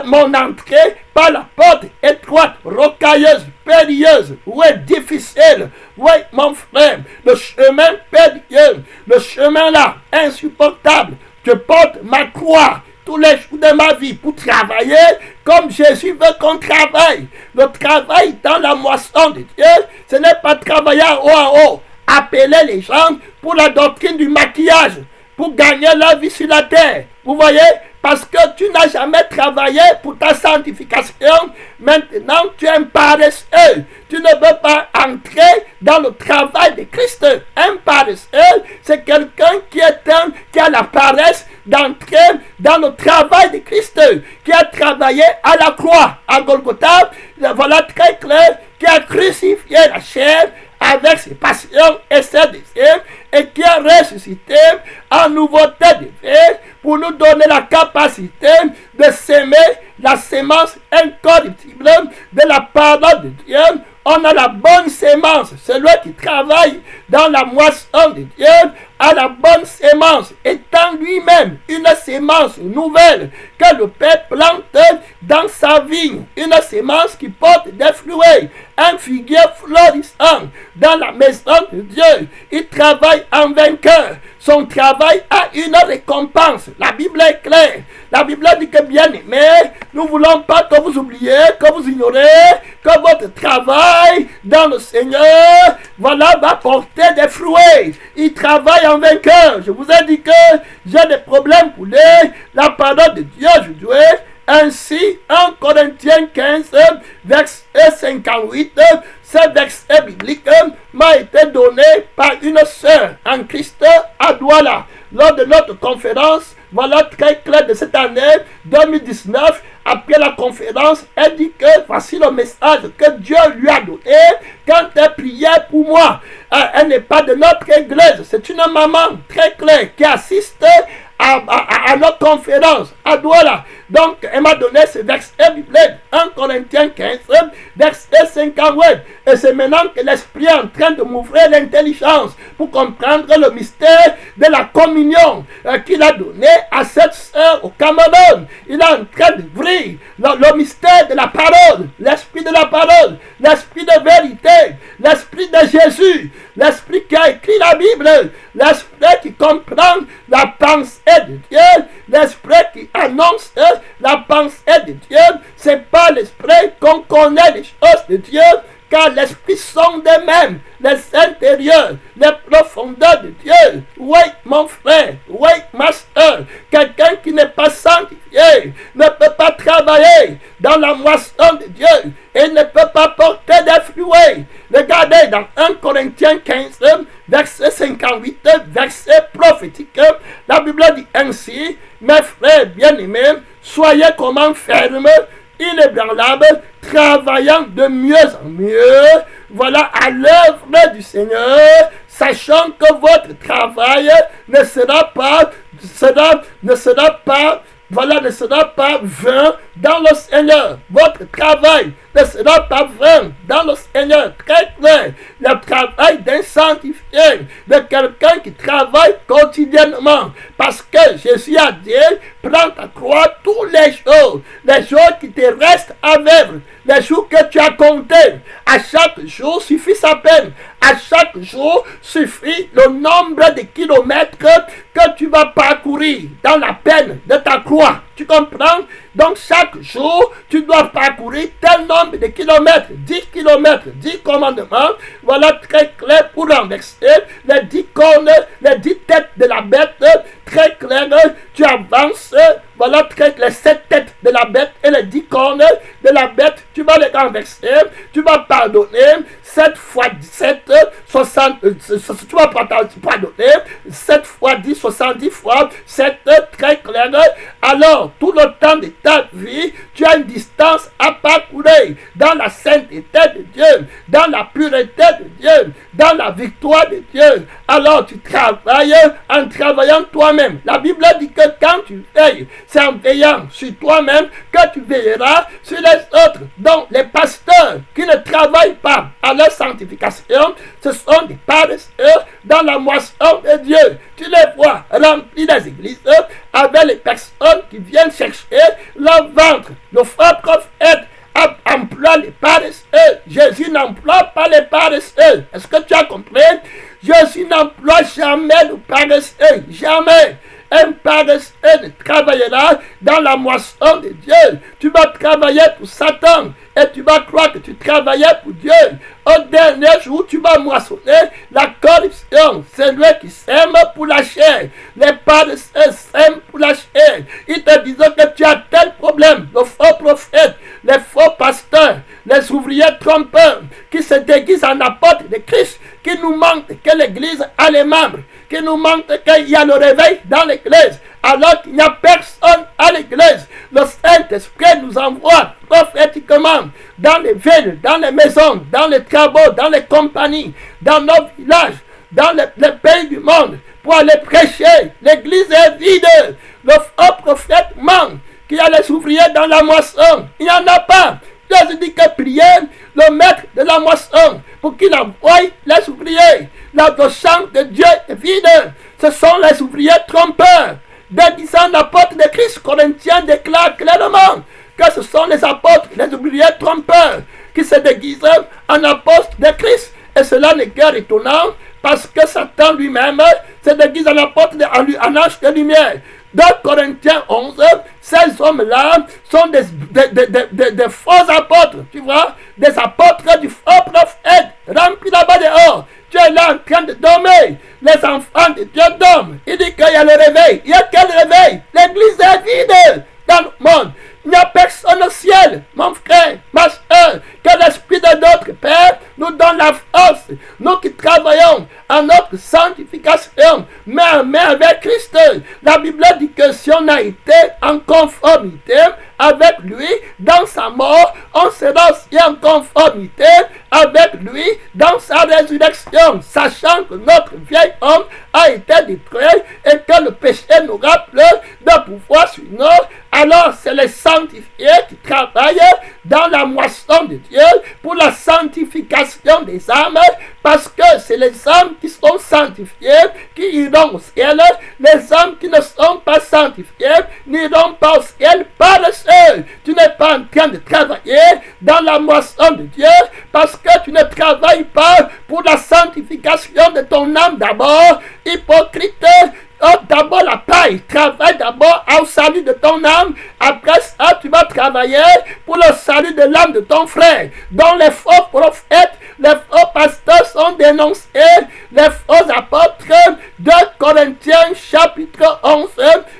mon entrée par la porte étroite, rocailleuse, périlleuse, difficile. Oui, mon frère, le chemin périlleux, le chemin là, insupportable. Je porte ma croix tous les jours de ma vie pour travailler comme Jésus veut qu'on travaille. Le travail dans la moisson de Dieu, ce n'est pas travailler en haut. Appeler les gens pour la doctrine du maquillage, pour gagner la vie sur la terre. Vous voyez? Parce que tu n'as jamais travaillé pour ta sanctification. Maintenant, tu es un paresseux. Tu ne veux pas entrer dans le travail de Christ. Un paresseux, c'est quelqu'un qui a la paresse d'entrer dans le travail de Christ, qui a travaillé à la croix, à Golgotha. Voilà très clair, qui a crucifié la chair avec ses passions et ses désirs, et qui a ressuscité en nouveauté de vie pour nous donner la capacité de s'aimer la sémence incorruptible de la parole de Dieu. On a la bonne sémence. Celui qui travaille dans la moisson de Dieu a la bonne sémence, étant lui-même une sémence nouvelle que le Père plante dans sa vigne. Une sémence qui porte des fruits, un figuier florissant dans la maison de Dieu. Il travaille en vainqueur. son travail a une récompense. La Bible est claire. La Bible dit que, bien aimé, nous ne voulons pas que vous oubliez, que vous ignorez, que votre travail dans le Seigneur, voilà, va porter des fruits. Il travaille en vainqueur. Je vous ai dit que j'ai des problèmes pour la parole de Dieu, je dois. Ainsi, 1 Corinthiens 15, verset 58, ce verset biblique m'a été donné par une sœur en Christ à Douala. Lors de notre conférence, voilà très clair de cette année 2019, après la conférence, elle dit que voici le message que Dieu lui a donné quand elle priait pour moi. Elle n'est pas de notre église, c'est une maman très claire qui assiste à notre conférence à Douala. Donc, elle m'a donné ce verset biblique, 1 Corinthiens 15, verset 58. Et c'est maintenant que l'Esprit est en train de m'ouvrir l'intelligence pour comprendre le mystère de la communion qu'il a donné à cette sœur au Cameroun. Il est en train d'ouvrir le mystère de la parole, l'Esprit de la parole, l'Esprit de vérité, l'Esprit de Jésus, l'Esprit qui a écrit la Bible, l'Esprit qui comprend la pensée de Dieu, l'Esprit qui annonce la pensée de Dieu. C'est pas l'Esprit qu'on connaît les choses de Dieu, car l'Esprit sonde même les intérieurs, les profondeurs de Dieu. Oui, mon frère, oui, ma soeur, quelqu'un qui n'est pas sanctifié ne peut pas travailler dans la moisson de Dieu et ne peut pas porter des fruits. Regardez dans 1 Corinthiens 15, verset 58, verset prophétique, la Bible dit ainsi: mes frères bien-aimés, soyez comment fermes, inébranlables, travaillant de mieux en mieux, voilà, à l'œuvre du Seigneur, sachant que votre travail ne sera pas vain dans le Seigneur. Votre travail ne sera pas vain dans le Seigneur. Très clair. Le travail d'un sanctifié, de quelqu'un qui travaille quotidiennement. Parce que Jésus a dit: prends ta croix tous les jours qui te restent à vivre, les jours que tu as comptés. À chaque jour suffit sa peine. À chaque jour suffit le nombre de kilomètres que tu vas parcourir dans la peine de ta croix. Tu comprends? Donc chaque jour, tu dois parcourir tel nombre de kilomètres, 10 kilomètres, 10 commandements. Voilà très clair pour renverser les 10 cornes, les 10 têtes de la bête. Très clair, tu avances. Voilà très clair, les 7 têtes de la bête et les 10 cornes de la bête. Tu vas les renverser. Tu vas pardonner 7 fois 17, 60. Tu vas pardonner 7 fois 10, 70 fois 7. Très clair. Alors, tout le temps de ta vie, tu as une distance à parcourir dans la sainteté de Dieu, dans la pureté de Dieu, dans la victoire de Dieu. Alors tu travailles en travaillant toi-même. La Bible dit que quand tu veilles, c'est en veillant sur toi-même que tu veilleras sur les autres. Donc les pasteurs qui ne travaillent pas à leur sanctification, ce sont des paresseux dans la moisson de Dieu. Tu les vois remplis des églises avec les personnes qui viennent chercher leur ventre. Le faux prophète emploie les paresseux. Jésus n'emploie pas les paresseux. Est-ce que tu as compris? Jésus n'emploie jamais le paresseux. Jamais. Un paresseux ne travaillera dans la moisson de Dieu. Tu vas travailler pour Satan et tu vas croire que tu travaillais pour Dieu. Au dernier jour, tu vas moissonner la corruption. C'est lui qui sème pour la chair. Les paresseux sèment pour la chair. Ils te disent que tu as tel problème. Le faux prophète, les faux pasteurs, les ouvriers trompeurs qui se déguisent en apôtres de Christ, qui nous mentent que l'Église a les membres, qui nous mentent qu'il y a le réveil dans l'Église, alors qu'il n'y a personne à l'Église. Le Saint-Esprit nous envoie prophétiquement dans les villes, dans les maisons, dans les travaux, dans les compagnies, dans nos villages, dans les pays du monde, pour aller prêcher. L'Église est vide. Le faux prophète ment qu'il y a les ouvriers dans la moisson. Il n'y en a pas. Jésus dit que priez le maître de la moisson pour qu'il envoie les ouvriers. Le champ de Dieu est vide. Ce sont les ouvriers trompeurs. Déguisant l'apôtre de Christ, Corinthiens déclare clairement que ce sont les apôtres, les ouvriers trompeurs qui se déguisent en apôtres de Christ. Et cela n'est guère étonnant parce que Satan lui-même se déguisent en apôtres, en anges de lumière. 2 Corinthiens 11, ces hommes-là sont des faux apôtres, tu vois, des apôtres du faux prophète, remplis là-bas dehors. Tu es là en train de dormir. Les enfants de Dieu dorment. Il dit qu'il y a le réveil. Il y a quel réveil? L'église est vide dans le monde. Il n'y a personne au ciel, mon frère, ma soeur. Que l'Esprit de notre Père nous donne la force. Nous qui travaillons à notre sanctification, main à main avec Christ. La Bible dit que si on a été en conformité avec lui dans sa mort, on sera aussi en conformité avec lui dans sa résurrection, sachant que notre vieil homme a été détruit et que le péché nous rappelle de pouvoir sur nous. Alors c'est les sanctifiés qui travaillent dans la moisson de Dieu pour la sanctification des âmes, parce que c'est les âmes qui sont sanctifiées qui iront au ciel. Les âmes qui ne sont pas sanctifiées n'iront pas au ciel par le seul. Tu n'es pas en train de travailler dans la moisson de Dieu parce que tu ne travailles pas pour la sanctification de ton âme d'abord. Hypocrite, d'abord la paille, travaille d'abord au salut de ton âme. Après ça, tu vas travailler pour le salut de l'âme de ton frère. Dont les faux prophètes, les faux pasteurs sont dénoncés, les faux apôtres. 2 Corinthiens chapitre 11,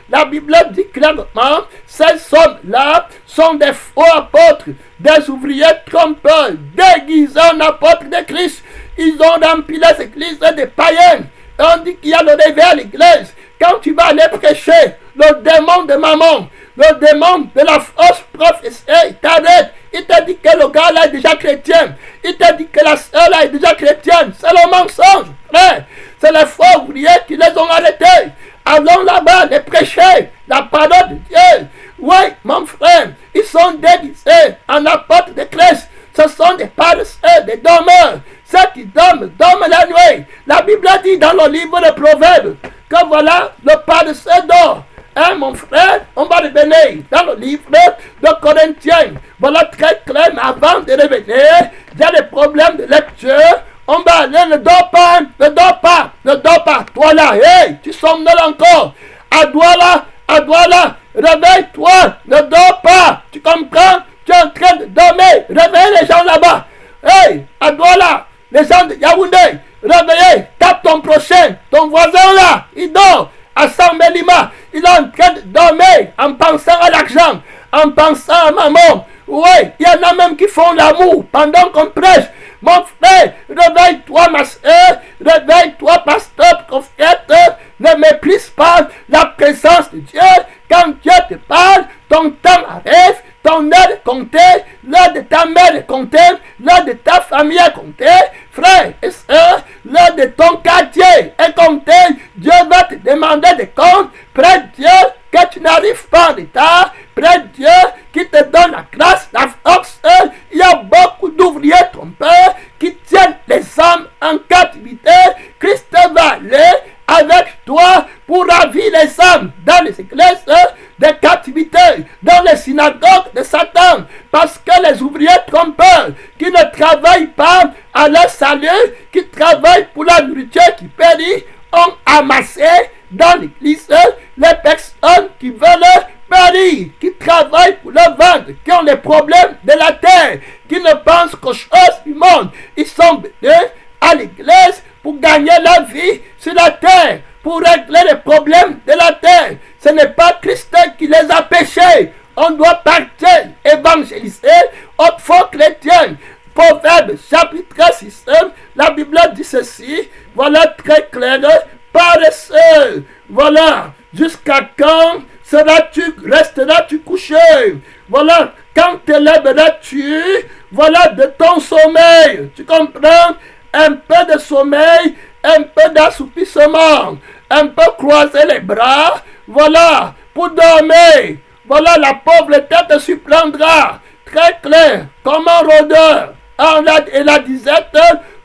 la Bible dit clairement, ces hommes-là sont des faux apôtres, des ouvriers trompeurs, déguisés en apôtres de Christ. Ils ont rempli les églises des païens. On dit qu'il y a le réveil à l'église. Quand tu vas aller prêcher, le démon de maman, le démon de la fausse prophétie, il t'arrête. Il te dit que le gars là est déjà chrétien. Il te dit que la soeur là est déjà chrétienne. C'est le mensonge, frère. C'est les faux ouvriers qui les ont arrêtés. Allons là-bas les prêcher la parole de Dieu. Oui, mon frère, ils sont déguisés en apôtres de Christ. Ce sont des paresseux, des dormeurs. Ceux qui dorment la nuit. La Bible dit dans le livre de Proverbes que voilà, le paresseux dort. Hein, mon frère, on va revenir dans le livre de Corinthiens. Voilà très clair, mais avant de revenir, il y a des problèmes de lecture. On va aller, ne dors pas, ne dors pas, ne dors pas. Toi là, hey, tu somnoles encore. À toi là, réveille-toi, ne dors pas. Tu comprends? Tu es en train de dormir. Réveille les gens là-bas. Hey, à toi là, les gens de Yaoundé, réveillez, tape ton prochain, ton voisin là, il dort. À Sambelima, il est en train de dormir en pensant à l'argent, en pensant à maman. Oui, il y en a même qui font l'amour pendant qu'on prêche. Mon frère, réveille-toi, ma soeur, réveille-toi, pasteur, prophète. Ne méprise pas la présence de Dieu. Quand Dieu te parle, ton temps arrive, ton heure est comptée, l'heure de ta mère est comptée, l'heure de ta famille est comptée. Frère et soeur, l'heure de ton quartier est comptée. Dieu va te demander des comptes. Près Dieu que tu n'arrives pas en retard. Près Dieu qui te donne la grâce, la force. Il y a beaucoup d'ouvriers trompeurs qui tiennent les hommes en captivité. Christ va aller avec toi pour ravir les âmes dans les églises de captivité, dans les synagogues de Satan, parce que les ouvriers trompeurs qui ne travaillent pas à leur salut, qui travaillent pour la nourriture qui périt, ont amassé dans l'église les personnes qui veulent périr, qui travaillent pour le ventre, qui ont les problèmes de la terre, qui ne pensent qu'aux choses du monde. Ils sont venus à l'église pour gagner la vie sur la terre, pour régler les problèmes de la terre. Ce n'est pas Christ qui les a péchés. On doit partir, évangéliser, aux faux chrétiens. Proverbe chapitre 6, la Bible dit ceci, voilà très clair, paresseux, voilà, jusqu'à quand resteras-tu couché? Voilà, quand te lèveras-tu, voilà, de ton sommeil, tu comprends? Un peu de sommeil, un peu d'assoupissement, un peu croiser les bras, voilà, pour dormir, voilà, la pauvreté te surprendra, très clair, comme un rôdeur, et la disette,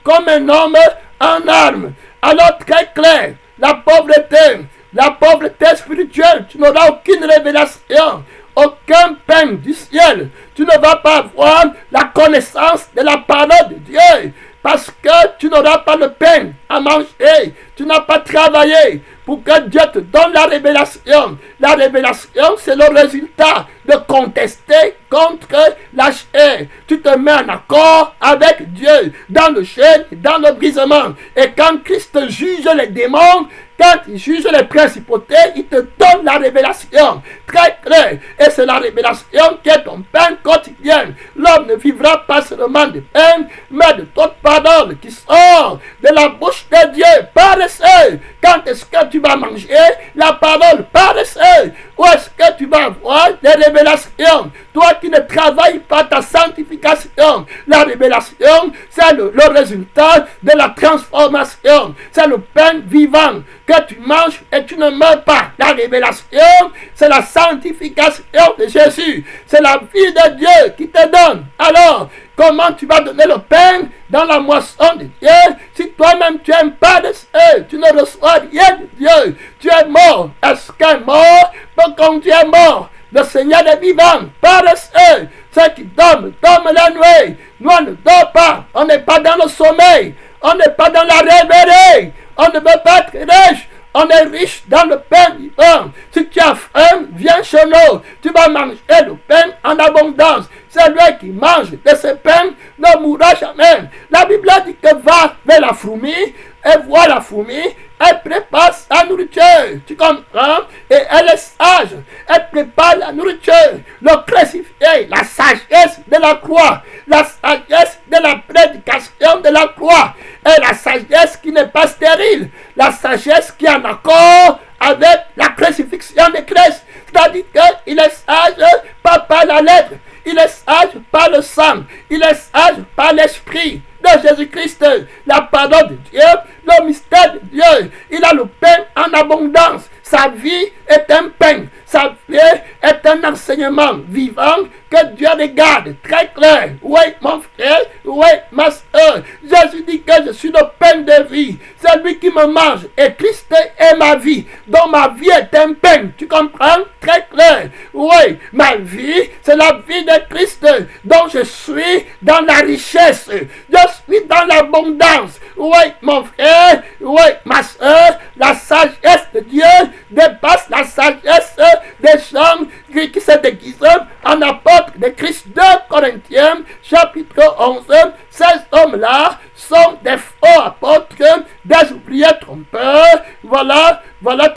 comme un homme en armes. Alors très clair, la pauvreté spirituelle, tu n'auras aucune révélation, aucun pain du ciel. Tu ne vas pas avoir la connaissance de la parole de Dieu. parce que tu n'auras pas de pain à manger. Tu n'as pas travaillé pour que Dieu te donne la révélation. La révélation, c'est le résultat de contester contre la chair. Tu te mets en accord avec Dieu dans le jeûne, dans le brisement. Et quand Christ juge les démons, quand il juge les principautés, il te donne la révélation très claire. Et c'est la révélation qui est ton pain quotidien. L'homme ne vivra pas seulement de pain, mais de toute parole qui sort de la bouche de Dieu. Paresseux, quand est-ce que tu vas manger la parole? Paresseux, où est-ce que tu vas avoir des révélations? Toi qui ne travailles pas ta sanctification, la révélation, c'est le résultat de la transformation. C'est le pain vivant que tu manges et tu ne meurs pas. La révélation, c'est la sanctification de Jésus. C'est la vie de Dieu qui te donne. Alors, comment tu vas donner le pain dans la moisson de Dieu si toi-même tu n'aimes pas de Dieu? Tu ne reçois rien de Dieu. Tu es mort. Est-ce qu'un mort peut conduire mort? Le Seigneur est vivant, paresseux, ceux qui dorment la nuit. Nous, on ne dort pas, on n'est pas dans le sommeil, on n'est pas dans la rêverie, on ne veut pas être riche, on est riche dans le pain vivant. Si tu as faim, viens chez nous, tu vas manger le pain en abondance. Celui qui mange de ce pain ne mourra jamais. La Bible dit que va vers la fourmi et voit la fourmi. Elle prépare sa nourriture, tu comprends? Et elle est sage, elle prépare la nourriture, le crucifié, la sagesse de la croix, la sagesse de la prédication de la croix, et la sagesse qui n'est pas stérile, la sagesse qui est en accord avec la crucifixion de Christ. C'est-à-dire qu'il est sage pas par la lettre, il est sage par le sang, il est sage par l'esprit de Jésus-Christ, la parole de Dieu, le mystère de Dieu. Il a le pain en abondance. Sa vie est un pain. Sa vie est un enseignement vivant que Dieu regarde très clair. Oui, mon frère, oui, ma soeur. Jésus dit que je suis le pain de vie. C'est lui qui me mange. Et Christ est ma vie. Donc ma vie est un pain. Tu comprends? Très clair. Oui, ma vie, c'est la vie de Christ. Donc je suis dans la richesse. Je suis dans l'abondance. Oui, mon frère, oui, ma soeur, la sagesse de Dieu dépasse la sagesse des gens qui se déguisent en apôtres de Christ. 2 Corinthiens, chapitre 11, ces hommes-là sont des faux apôtres, des oubliés trompeurs. Voilà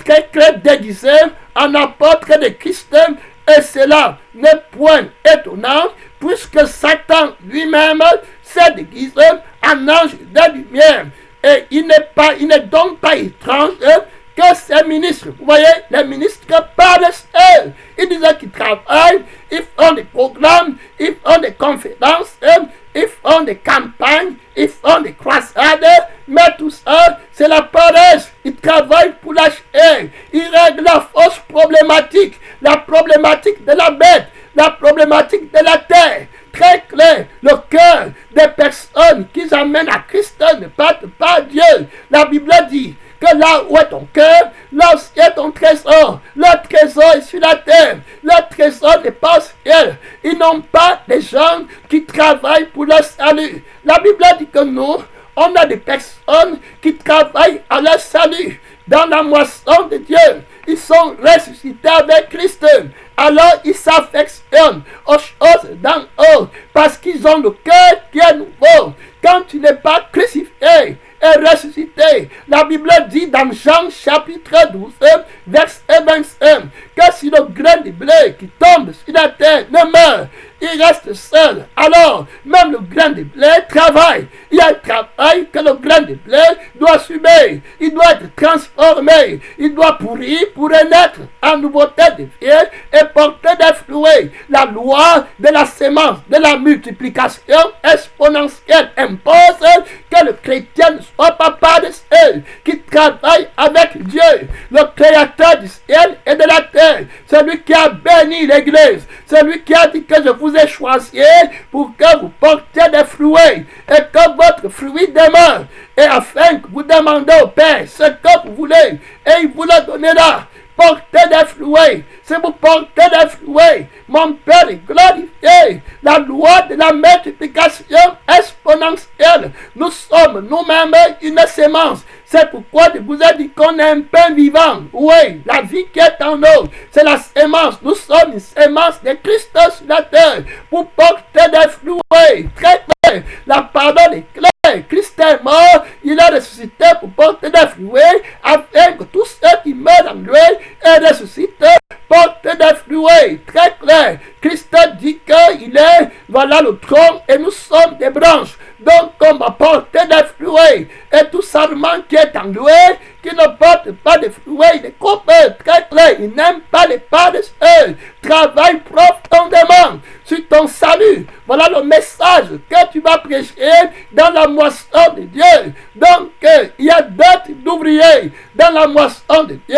très clair déguisés en apôtres de Christ. Et cela n'est point étonnant, puisque Satan lui-même s'est déguisé en ange de lumière. Et il n'est donc pas étrange que ces ministres, vous voyez, les ministres paresseux, ils disaient qu'ils travaillent, ils font des programmes, ils font des conférences, ils font des campagnes, ils font des croisades, mais tout ça, c'est la paresse. Ils travaillent pour la chair, ils règlent la fausse problématique, la problématique de la bête, la problématique de la terre. Très clair, le cœur des personnes qu'ils amènent à Christ ne partent pas à Dieu. La Bible dit que là où est ton cœur, là aussi est ton trésor. Le trésor est sur la terre. Le trésor n'est pas au ciel. Ils n'ont pas des gens qui travaillent pour leur salut. La Bible dit que nous, on a des personnes qui travaillent à leur salut. Dans la moisson de Dieu, ils sont ressuscités avec Christ. Alors ils s'affectionnent aux choses d'en haut parce qu'ils ont le cœur qui est nouveau. Quand tu n'es pas crucifié et ressuscité, la Bible dit dans Jean chapitre 12, verset 25, que si le grain de blé qui tombe sur la terre ne meurt, il reste seul. Alors, même le grain de blé travaille. Il y a un travail que le grain de blé doit subir. Il doit être transformé. Il doit pourrir pour renaître en nouveauté de vie et porter des fruits. La loi de la sémence, de la multiplication exponentielle impose que le chrétien ne soit pas paresseux, qui travaille avec Dieu, le créateur du ciel et de la terre. Celui qui a béni l'église. Celui qui a dit que je vous ai choisi pour que vous portiez des fruits et que votre fruit demeure, et afin que vous demandez au Père ce que vous voulez et il vous le donnera. porter des fruits. Si vous portez des fruits, mon Père est glorifié. La loi de la multiplication exponentielle. Nous sommes nous-mêmes une sémence. C'est pourquoi je vous ai dit qu'on est un pain vivant. Oui, la vie qui est en nous, c'est la sémence. Nous sommes une sémence de Christ sur la terre pour porter des fruits. Très clair, la parole est claire. Christ est mort, il est ressuscité pour porter des fruits, afin que tous ceux qui meurent en lui aient ressuscité, portent des fruits. Très clair, Christ dit qu'il est, voilà le tronc, et nous sommes des branches. Donc on va porter des fruits. Et tout sarment qui est en lui, qui ne porte pas de fruits, il est coupé. Très clair, il n'aime pas les paresseux. Travaille profondément sur ton salut. Voilà le message que tu vas prêcher dans la moisson de Dieu. Donc il y a d'autres d'ouvriers dans la moisson de Dieu.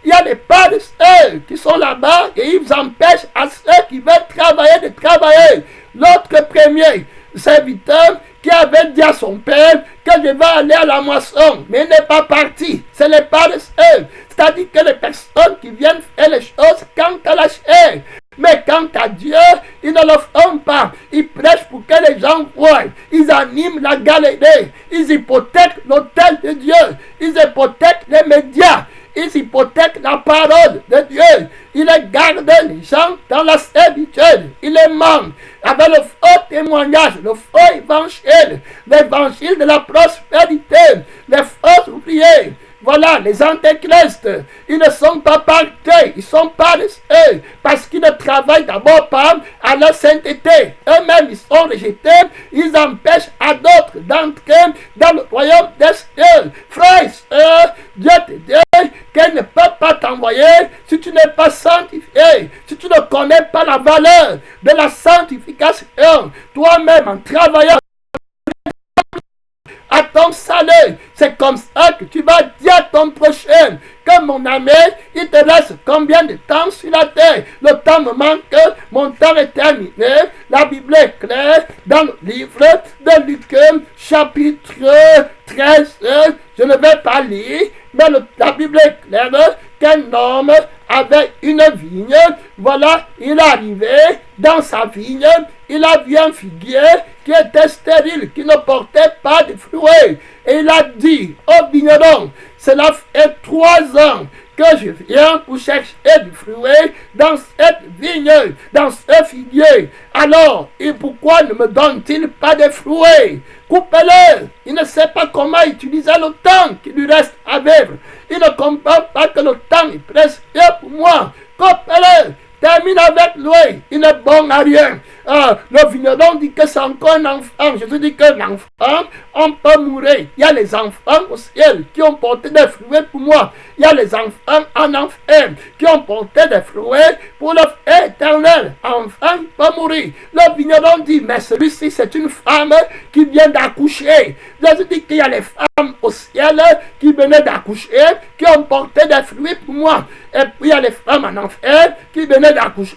Il y a des paresseux qui sont là-bas et ils empêchent à ceux qui veulent travailler de travailler. L'autre premier serviteur qui avait dit à son père que je vais aller à la moisson, mais il n'est pas parti. C'est les paresseux, c'est-à-dire que les personnes qui viennent faire les choses quant à la chair. Mais quant à Dieu, ils ne le font pas. Ils prêchent pour que les gens voient. Ils animent la galerie. Ils hypothèquent l'autel de Dieu. Ils hypothèquent les médias. Ils hypothèquent la parole de Dieu. Il garde les gens dans la servitude. Il les manque avec le faux témoignage, le faux évangile, l'évangile de la prospérité, les faux ouvriers. Voilà, les antéchrists, ils ne sont pas parfaits, ils sont paresseux, parce qu'ils ne travaillent d'abord pas à la sainteté. Eux-mêmes, ils sont rejetés, ils empêchent à d'autres d'entrer dans le royaume des cieux. Frères et sœurs, Dieu te dit qu'elle ne peut pas t'envoyer si tu n'es pas sanctifié, si tu ne connais pas la valeur de la sanctification. Toi-même, en travaillant à ton salut, c'est comme ça que tu vas dire à ton prochain que mon ami, il te reste combien de temps sur la terre? Le temps me manque, mon temps est terminé. La Bible est claire dans le livre de Luc, chapitre 13. Je ne vais pas lire, mais la Bible est claire qu'un homme avait une vigne. Voilà, il est arrivé dans sa vigne, il a vu un figuier qui était stérile, qui ne portait pas de fruits. Et il a dit au vigneron, cela fait 3 ans que je viens pour chercher du fruit dans cette vigne, dans ce figuier. Alors, et pourquoi ne me donne-t-il pas de fruits? Coupez-le. Il ne sait pas comment utiliser le temps qui lui reste à vivre. Il ne comprend pas que le temps est précieux pour moi. Coupez-le. Termine avec lui. Il n'est bon à rien. Le vigneron dit que c'est encore un enfant. Jésus dit qu'un enfant, on peut mourir. Il y a les enfants au ciel qui ont porté des fruits pour moi. Il y a les enfants en enfer qui ont porté des fruits pour le feu éternel. Enfant peut mourir. Le vigneron dit, mais celui-ci c'est une femme qui vient d'accoucher. Jésus dit qu'il y a les femmes au ciel qui venaient d'accoucher, qui ont porté des fruits pour moi. Et puis il y a les femmes en enfer qui venaient d'accoucher,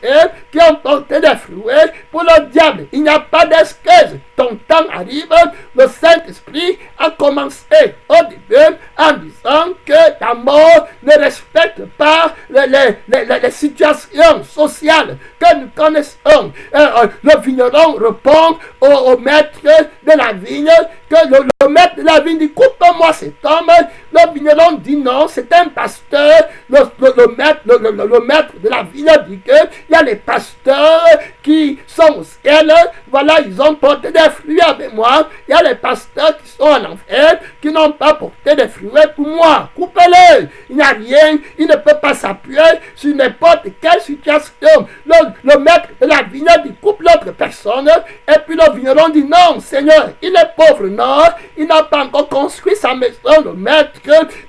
qui ont porté des fruits pour le diable. Il n'y a pas d'excuse. Ton temps arrive. Le Saint-Esprit a commencé au début en disant que la mort ne respecte pas les situations sociales que nous connaissons. Le vigneron répond au maître de la vigne que le maître de la vigne dit, coupe-moi cet homme. Le vigneron dit non, c'est un pasteur. Le maître de la vigne dit qu'il y a les pasteurs qui sont au ciel. Voilà, ils ont porté des fruits avec moi. Il y a les pasteurs qui sont en enfer, qui n'ont pas porté des fruits pour moi. Coupez-le. Il n'y a rien. Il ne peut pas s'appuyer sur n'importe quelle situation. Le maître de la vigne dit, coupe l'autre personne. Et puis le vigneron dit, non, Seigneur, il est pauvre, non. Il n'a pas encore construit sa maison. Le maître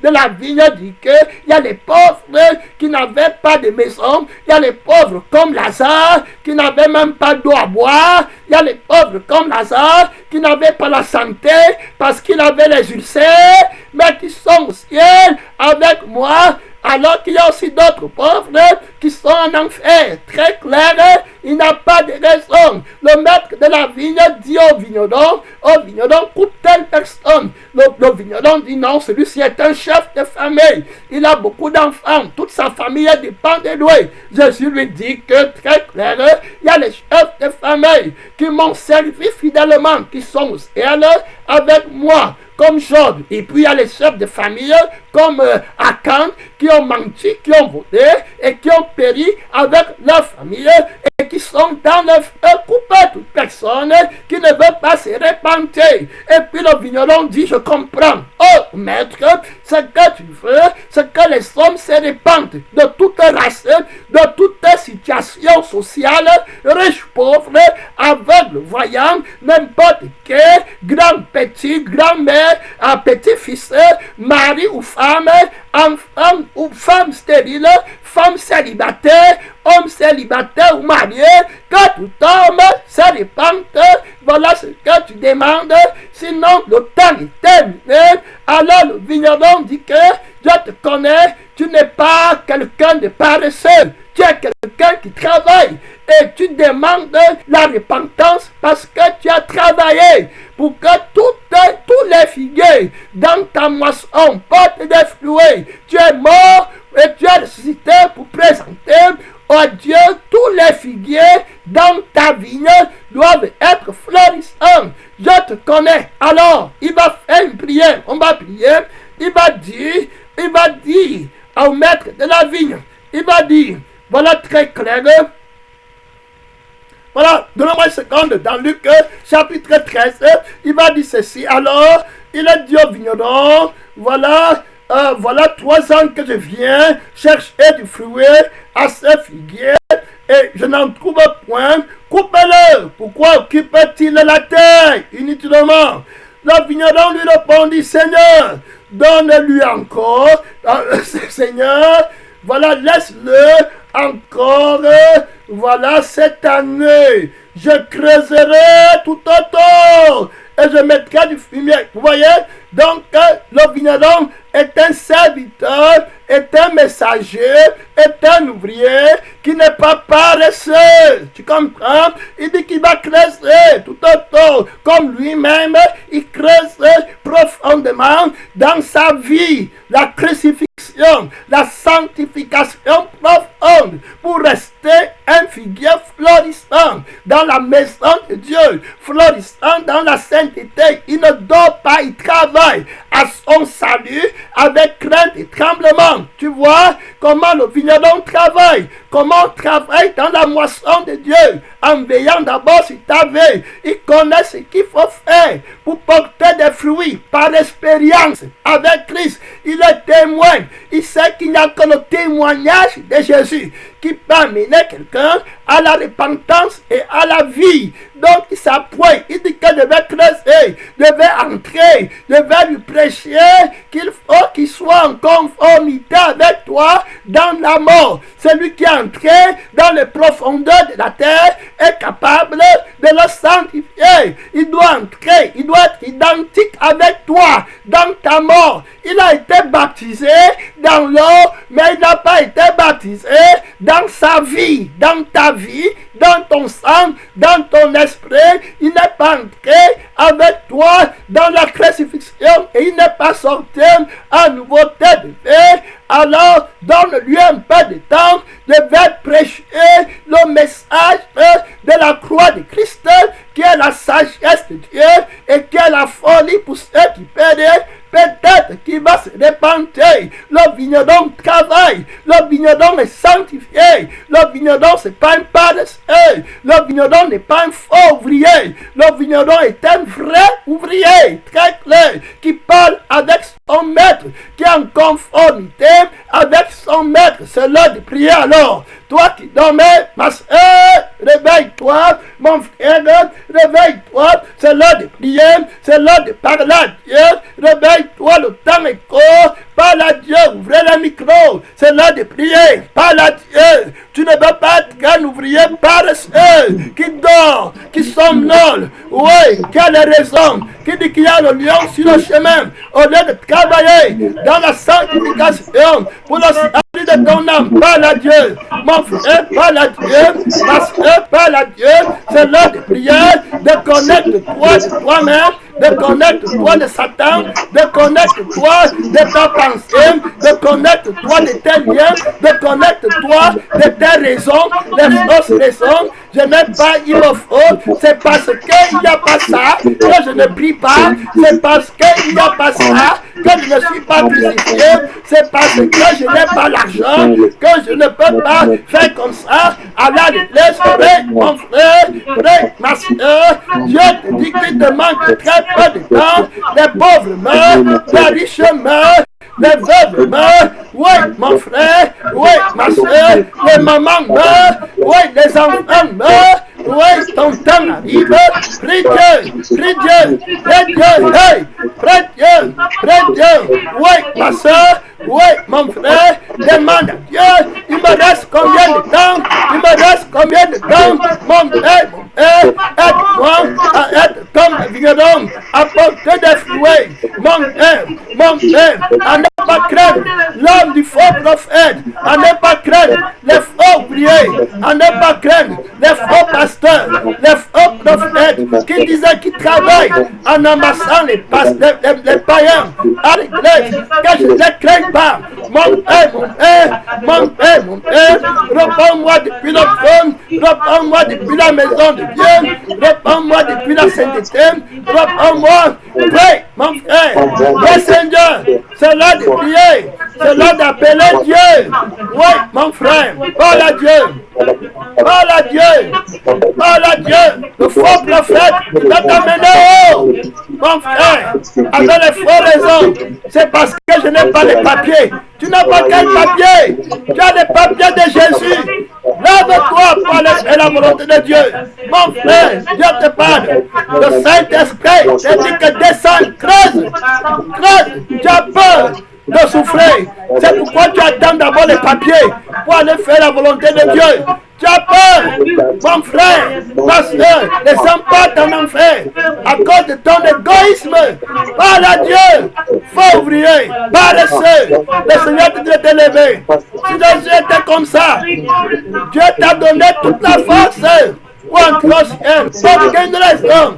de la vigne dit qu'il y a les pauvres qui n'avaient pas de maison. Il y a les pauvres comme Lazare qui n'avaient même pas d'eau à boire. Il y a les pauvres comme Lazare qui n'avaient pas la santé parce qu'il avait les ulcères, mais qui sont au ciel avec moi. Alors qu'il y a aussi d'autres pauvres qui sont en enfer. Très clair, il n'a pas de raison. Le maître de la vigne dit au vigneron, coupe telle personne. Le vigneron dit non, celui-ci est un chef de famille. Il a beaucoup d'enfants, toute sa famille dépend de lui. Jésus lui dit que très clair, il y a les chefs de famille qui m'ont servi fidèlement, qui sont au ciel avec moi, comme Job. Et puis il y a les chefs de famille comme Akan, qui ont menti, qui ont volé et qui ont péri avec leur famille et qui sont dans le feu coupé. Toute personne qui ne veut pas se repentir. Et puis le vigneron dit, je comprends. Oh maître, ce que tu veux, c'est que les hommes se répandent de toute race, de toute situation sociale, riche, pauvre, aveugle, voyant, n'importe quel, grand, petit, grand-mère, petit-fils, mari ou femme, enfant ou femme stérile, femme célibataire, homme célibataire ou marié, que tout homme se répande. Voilà ce que tu demandes. Sinon, le temps est terminé. Alors le vigneron dit que je te connais, tu n'es pas quelqu'un de paresseux, tu es quelqu'un qui travaille. Et tu demandes la repentance parce que tu as travaillé pour que tous les figuiers dans ta moisson portent des fruits. Tu es mort et tu es ressuscité pour présenter à Dieu tous les figuiers dans ta vigne doivent être florissants. Je te connais. Alors, il va faire une prière. On va prier. Il va dire au maître de la vigne, il va dire, voilà très clair. Voilà, donnez-moi une seconde, dans Luc chapitre 13, il va dire ceci. Alors, il a dit au vigneron, voilà 3 ans que je viens chercher du fruit à ce figuier et je n'en trouve point. Coupe-le. Pourquoi occupe-t-il la terre inutilement? Le vigneron lui répondit, Seigneur, donne-lui encore, Seigneur, voilà, laisse-le encore, voilà, cette année, je creuserai tout autour et je mettrai du fumier. Vous voyez? Donc, le vigneron est un serviteur, est un messager, est un ouvrier qui n'est pas paresseux. Tu comprends? Il dit qu'il va creuser tout autour, comme lui-même, il creuse profondément dans sa vie, la crucifixion, la sanctification profonde pour rester un figuier florissant dans la maison de Dieu, florissant dans la sainteté. Il ne dort pas, il travaille à son salut avec crainte et tremblement. Tu vois comment le vigneron travaille, comment on travaille dans la moisson de Dieu, en veillant d'abord sur ta veille. Il connaît ce qu'il faut faire pour porter des fruits par expérience avec Christ. Il est témoin. Il sait qu'il n'y a que le témoignage de Jésus qui peut amener quelqu'un à la repentance et à la vie. Donc il s'appuie, il dit que je vais creuser, je vais entrer, je vais lui prêcher qu'il faut qu'il soit en conformité avec toi dans la mort. Celui qui est entré dans les profondeurs de la terre est capable de le sanctifier. Il doit entrer, il doit être identique avec toi dans ta mort. Il a été baptisé dans l'eau, mais il n'a pas été baptisé dans sa vie, dans ta vie, dans ton sang, dans ton esprit. Il n'est pas entré avec toi dans la crucifixion et il n'est pas sorti à nouveauté de vie. Alors, donne-lui un peu de temps, je vais prêcher le message de la croix de Christ, qui est la sagesse de Dieu et qui est la folie pour ceux qui perdent. Peut-être qu'il va se repentir. Le vigneron travaille. Le vigneron est sanctifié. Le vigneron, ce n'est pas un paresseux. Le vigneron n'est pas un faux ouvrier. Le vigneron est un vrai ouvrier, très clair, qui parle avec son maître, qui est en conformité avec son maître. C'est l'heure de prier alors. Toi qui dormais, ma soeur, réveille-toi. Mon frère, réveille-toi. C'est l'heure de prier. C'est l'heure de parler à Dieu. Réveille-toi, le temps est court. Parle à Dieu, ouvrez le micro. C'est l'heure de prier. Parle à Dieu. Tu ne peux pas être qu'un ouvrier paresseux, qui dort, qui somnole, oui, qui a les raisons, qui dit qu'il y a le lion sur le chemin, au lieu de travailler dans la sanctification pour le salut de ton âme. Parle à Dieu, mon frère, parle à Dieu, ma soeur, parle à Dieu. C'est l'heure de prière, de connaître toi de toi-même, de connaître toi de Satan, de connaître toi de ta pensée, de connaître toi de tes liens, de connaître toi de tes raisons, les fausses raisons. Je n'ai pas, il me faut, c'est parce qu'il n'y a pas ça que je ne prie pas, c'est parce qu'il n'y a pas ça que je ne suis pas crucifié, c'est parce que je n'ai pas l'argent que je ne peux pas faire comme ça. aller à l'église, prie, mon frère, prie, ma soeur. Dieu te dit qu'il te manque très peu de temps. Les pauvres meurent, les riches meurent. Les veuves meurent, oui, mon frère, oui, ma soeur, les mamans meurent, oui, les enfants meurent, oui, ton temps arrive, prie Dieu, prie Dieu, prie Dieu, hey, prie Dieu, oui, ma soeur, oui, mon frère, demande à Dieu, il me reste combien de temps, il me reste combien de temps, mon frère, aide-moi à être comme un vigneron, à porter des fruits, mon frère, à ne pas craindre l'homme du faux prophète, à ne pas craindre les faux ouvriers, à ne pas craindre les faux pasteurs, les faux prophètes qui disaient qu'ils travaillent en amassant les païens à l'église, que je ne les crains pas. Mon père, réponds-moi depuis le trône, réponds-moi depuis la maison de Dieu, réponds-moi depuis la sainteté, réponds-moi, prie, mon frère, le Seigneur, c'est l'heure de prier, c'est l'heure d'appeler Dieu. Oui, mon frère, parle à Dieu, parle à Dieu, parle à Dieu. Le faux prophète va t'amener haut, mon frère, avec les faux raisons. C'est parce que je n'ai pas les papiers. Tu n'as pas quel papier? Tu as les papiers de Jésus. Lève-toi pour aller faire la volonté de Dieu. Mon frère, Dieu te parle. Le Saint-Esprit te dit que descends, creuse. Tu as peur de souffrir. C'est pourquoi tu attends d'abord les papiers pour aller faire la volonté de Dieu. Tu as peur, mon frère, ma soeur, ne sens pas ton enfer à cause de ton égoïsme. Parle à Dieu, faux ouvrier, paresseux. Le Seigneur te dit de t'élever. Si Jésus était comme ça, Dieu t'a donné toute la force pour entrer au ciel. Pour aucune raison.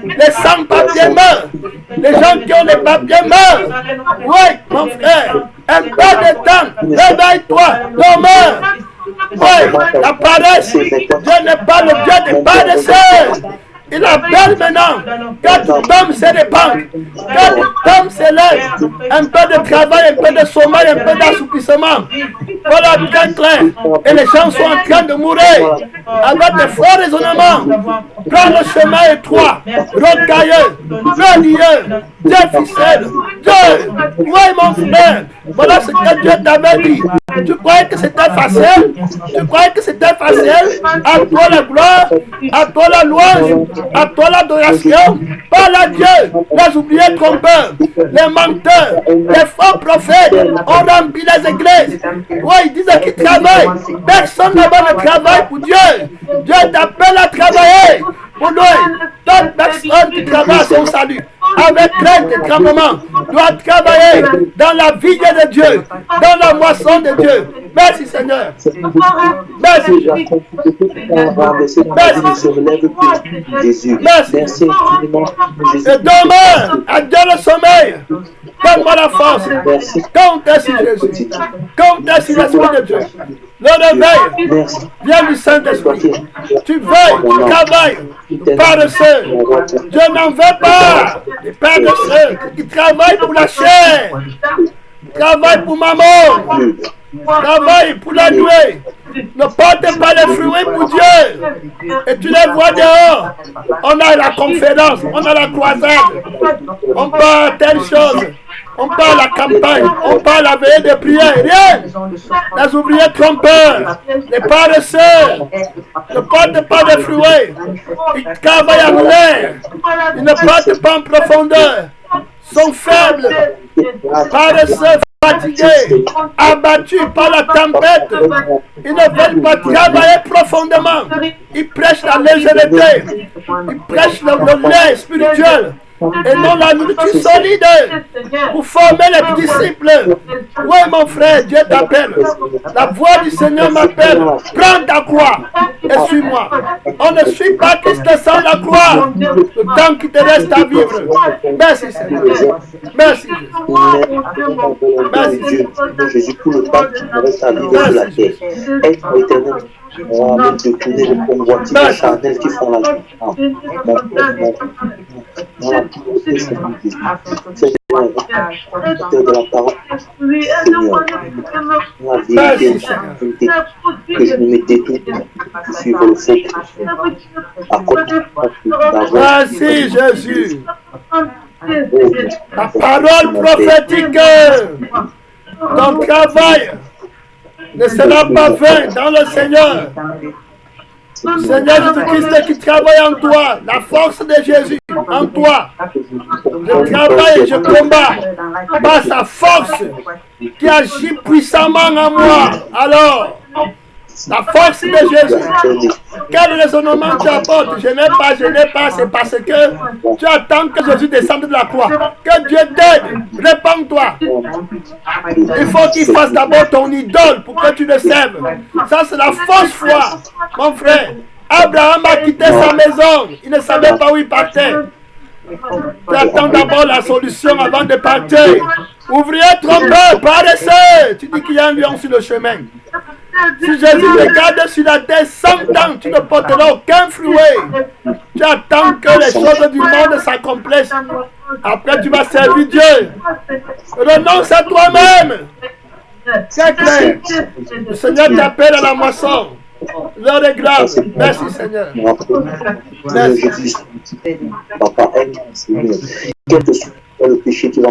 Les sans-papiers meurent. Les gens qui ont les papiers meurent. Oui, mon frère, un peu de temps, réveille-toi, demeure. Oui, la paresse, Dieu n'est pas le Dieu des paresseux. Il appelle maintenant, quand tu tombes, c'est des banques. Quand tu tombes, c'est l'aide. Un peu de travail, un peu de sommeil, un peu d'assoupissement. Voilà, très clair. Et les gens sont en train de mourir avec des faux raisonnements. Prends le chemin étroit, rocailleux, relieux, difficile. Dieu, oui, mon frère, voilà ce que Dieu t'avait dit. Tu croyais que c'était facile? Tu croyais que c'était facile? À toi la gloire, à toi la louange, à toi l'adoration. Parle à Dieu. Les oubliés trompeurs, les menteurs, les faux prophètes ont rempli les églises. Oui, ils disent qu'ils travaillent. Personne là-bas ne travaille pour Dieu. Dieu t'appelle à travailler pour lui. Toute personne qui travaille à son salut, avec crainte et tremblement, doit travailler dans la vigne de Dieu, dans la moisson de Dieu. Merci Seigneur. Merci. Merci. Et demain, à Dieu le sommeil. Donne-moi la force. Compte sur Jésus. Compte sur l'Esprit de Dieu. Le réveil vient du Saint-Esprit. Tu veilles, tu travailles, paresseux. Je n'en veux pas. Les paresseux qui travaillent pour la chair, travaillent pour maman, travaillent pour la nuée. Ne porte pas les fruits pour Dieu. Et tu les vois dehors. On a la conférence, on a la croisade. On parle telle chose. On parle la campagne, on parle la veillée de prière, rien. Les ouvriers trompeurs, les paresseux, ne portent pas de fruits. Ils travaillent en l'air, ils ne portent pas en profondeur, sont faibles, paresseux. fatigués, abattus par la tempête. Ils ne veulent pas travailler profondément. Ils prêchent la légèreté. Ils prêchent le lait spirituel et non la nourriture solide pour former les disciples. Oui, mon frère, Dieu t'appelle. La voix du Seigneur m'appelle. Prends ta croix et suis-moi. On ne suit pas Christ sans la croix. Le temps qui te reste à vivre. Merci, Seigneur. Merci, Jésus. Merci, Jésus, pour le temps qui me reste à vivre sur la terre. Être éternel. On va de tourner les convoitises charnelles qui font la vie. De la parole, Seigneur, la vérité, que je me détourne pour suivre le faux. Merci Jésus. La parole prophétique, ton travail ne sera pas vain dans le Seigneur. Seigneur Jésus-Christ qui travaille en toi, la force de Jésus en toi. Je travaille et je combats par sa force qui agit puissamment en moi. Alors, la force de Jésus. Quel raisonnement tu apportes? Je n'ai pas, c'est parce que tu attends que Jésus descende de la croix. Que Dieu t'aide, répands-toi. Il faut qu'il fasse d'abord ton idole pour que tu le serves. Ça, c'est la fausse foi, mon frère. Abraham a quitté sa maison. Il ne savait pas où il partait. Tu attends d'abord la solution avant de partir. Ouvrier trompeur, paresseux. Tu dis qu'il y a un lion sur le chemin. Si Jésus regarde sur la terre 100 ans, tu ne porteras aucun fruit. Tu attends que les choses du monde s'accomplissent. Après, tu vas servir Dieu. Renonce à toi-même. C'est clair. Le Seigneur t'appelle à la moisson. L'heure est grave. Merci, Seigneur. Merci. Papa, aide-moi, Seigneur. Quel que soit le péché qui va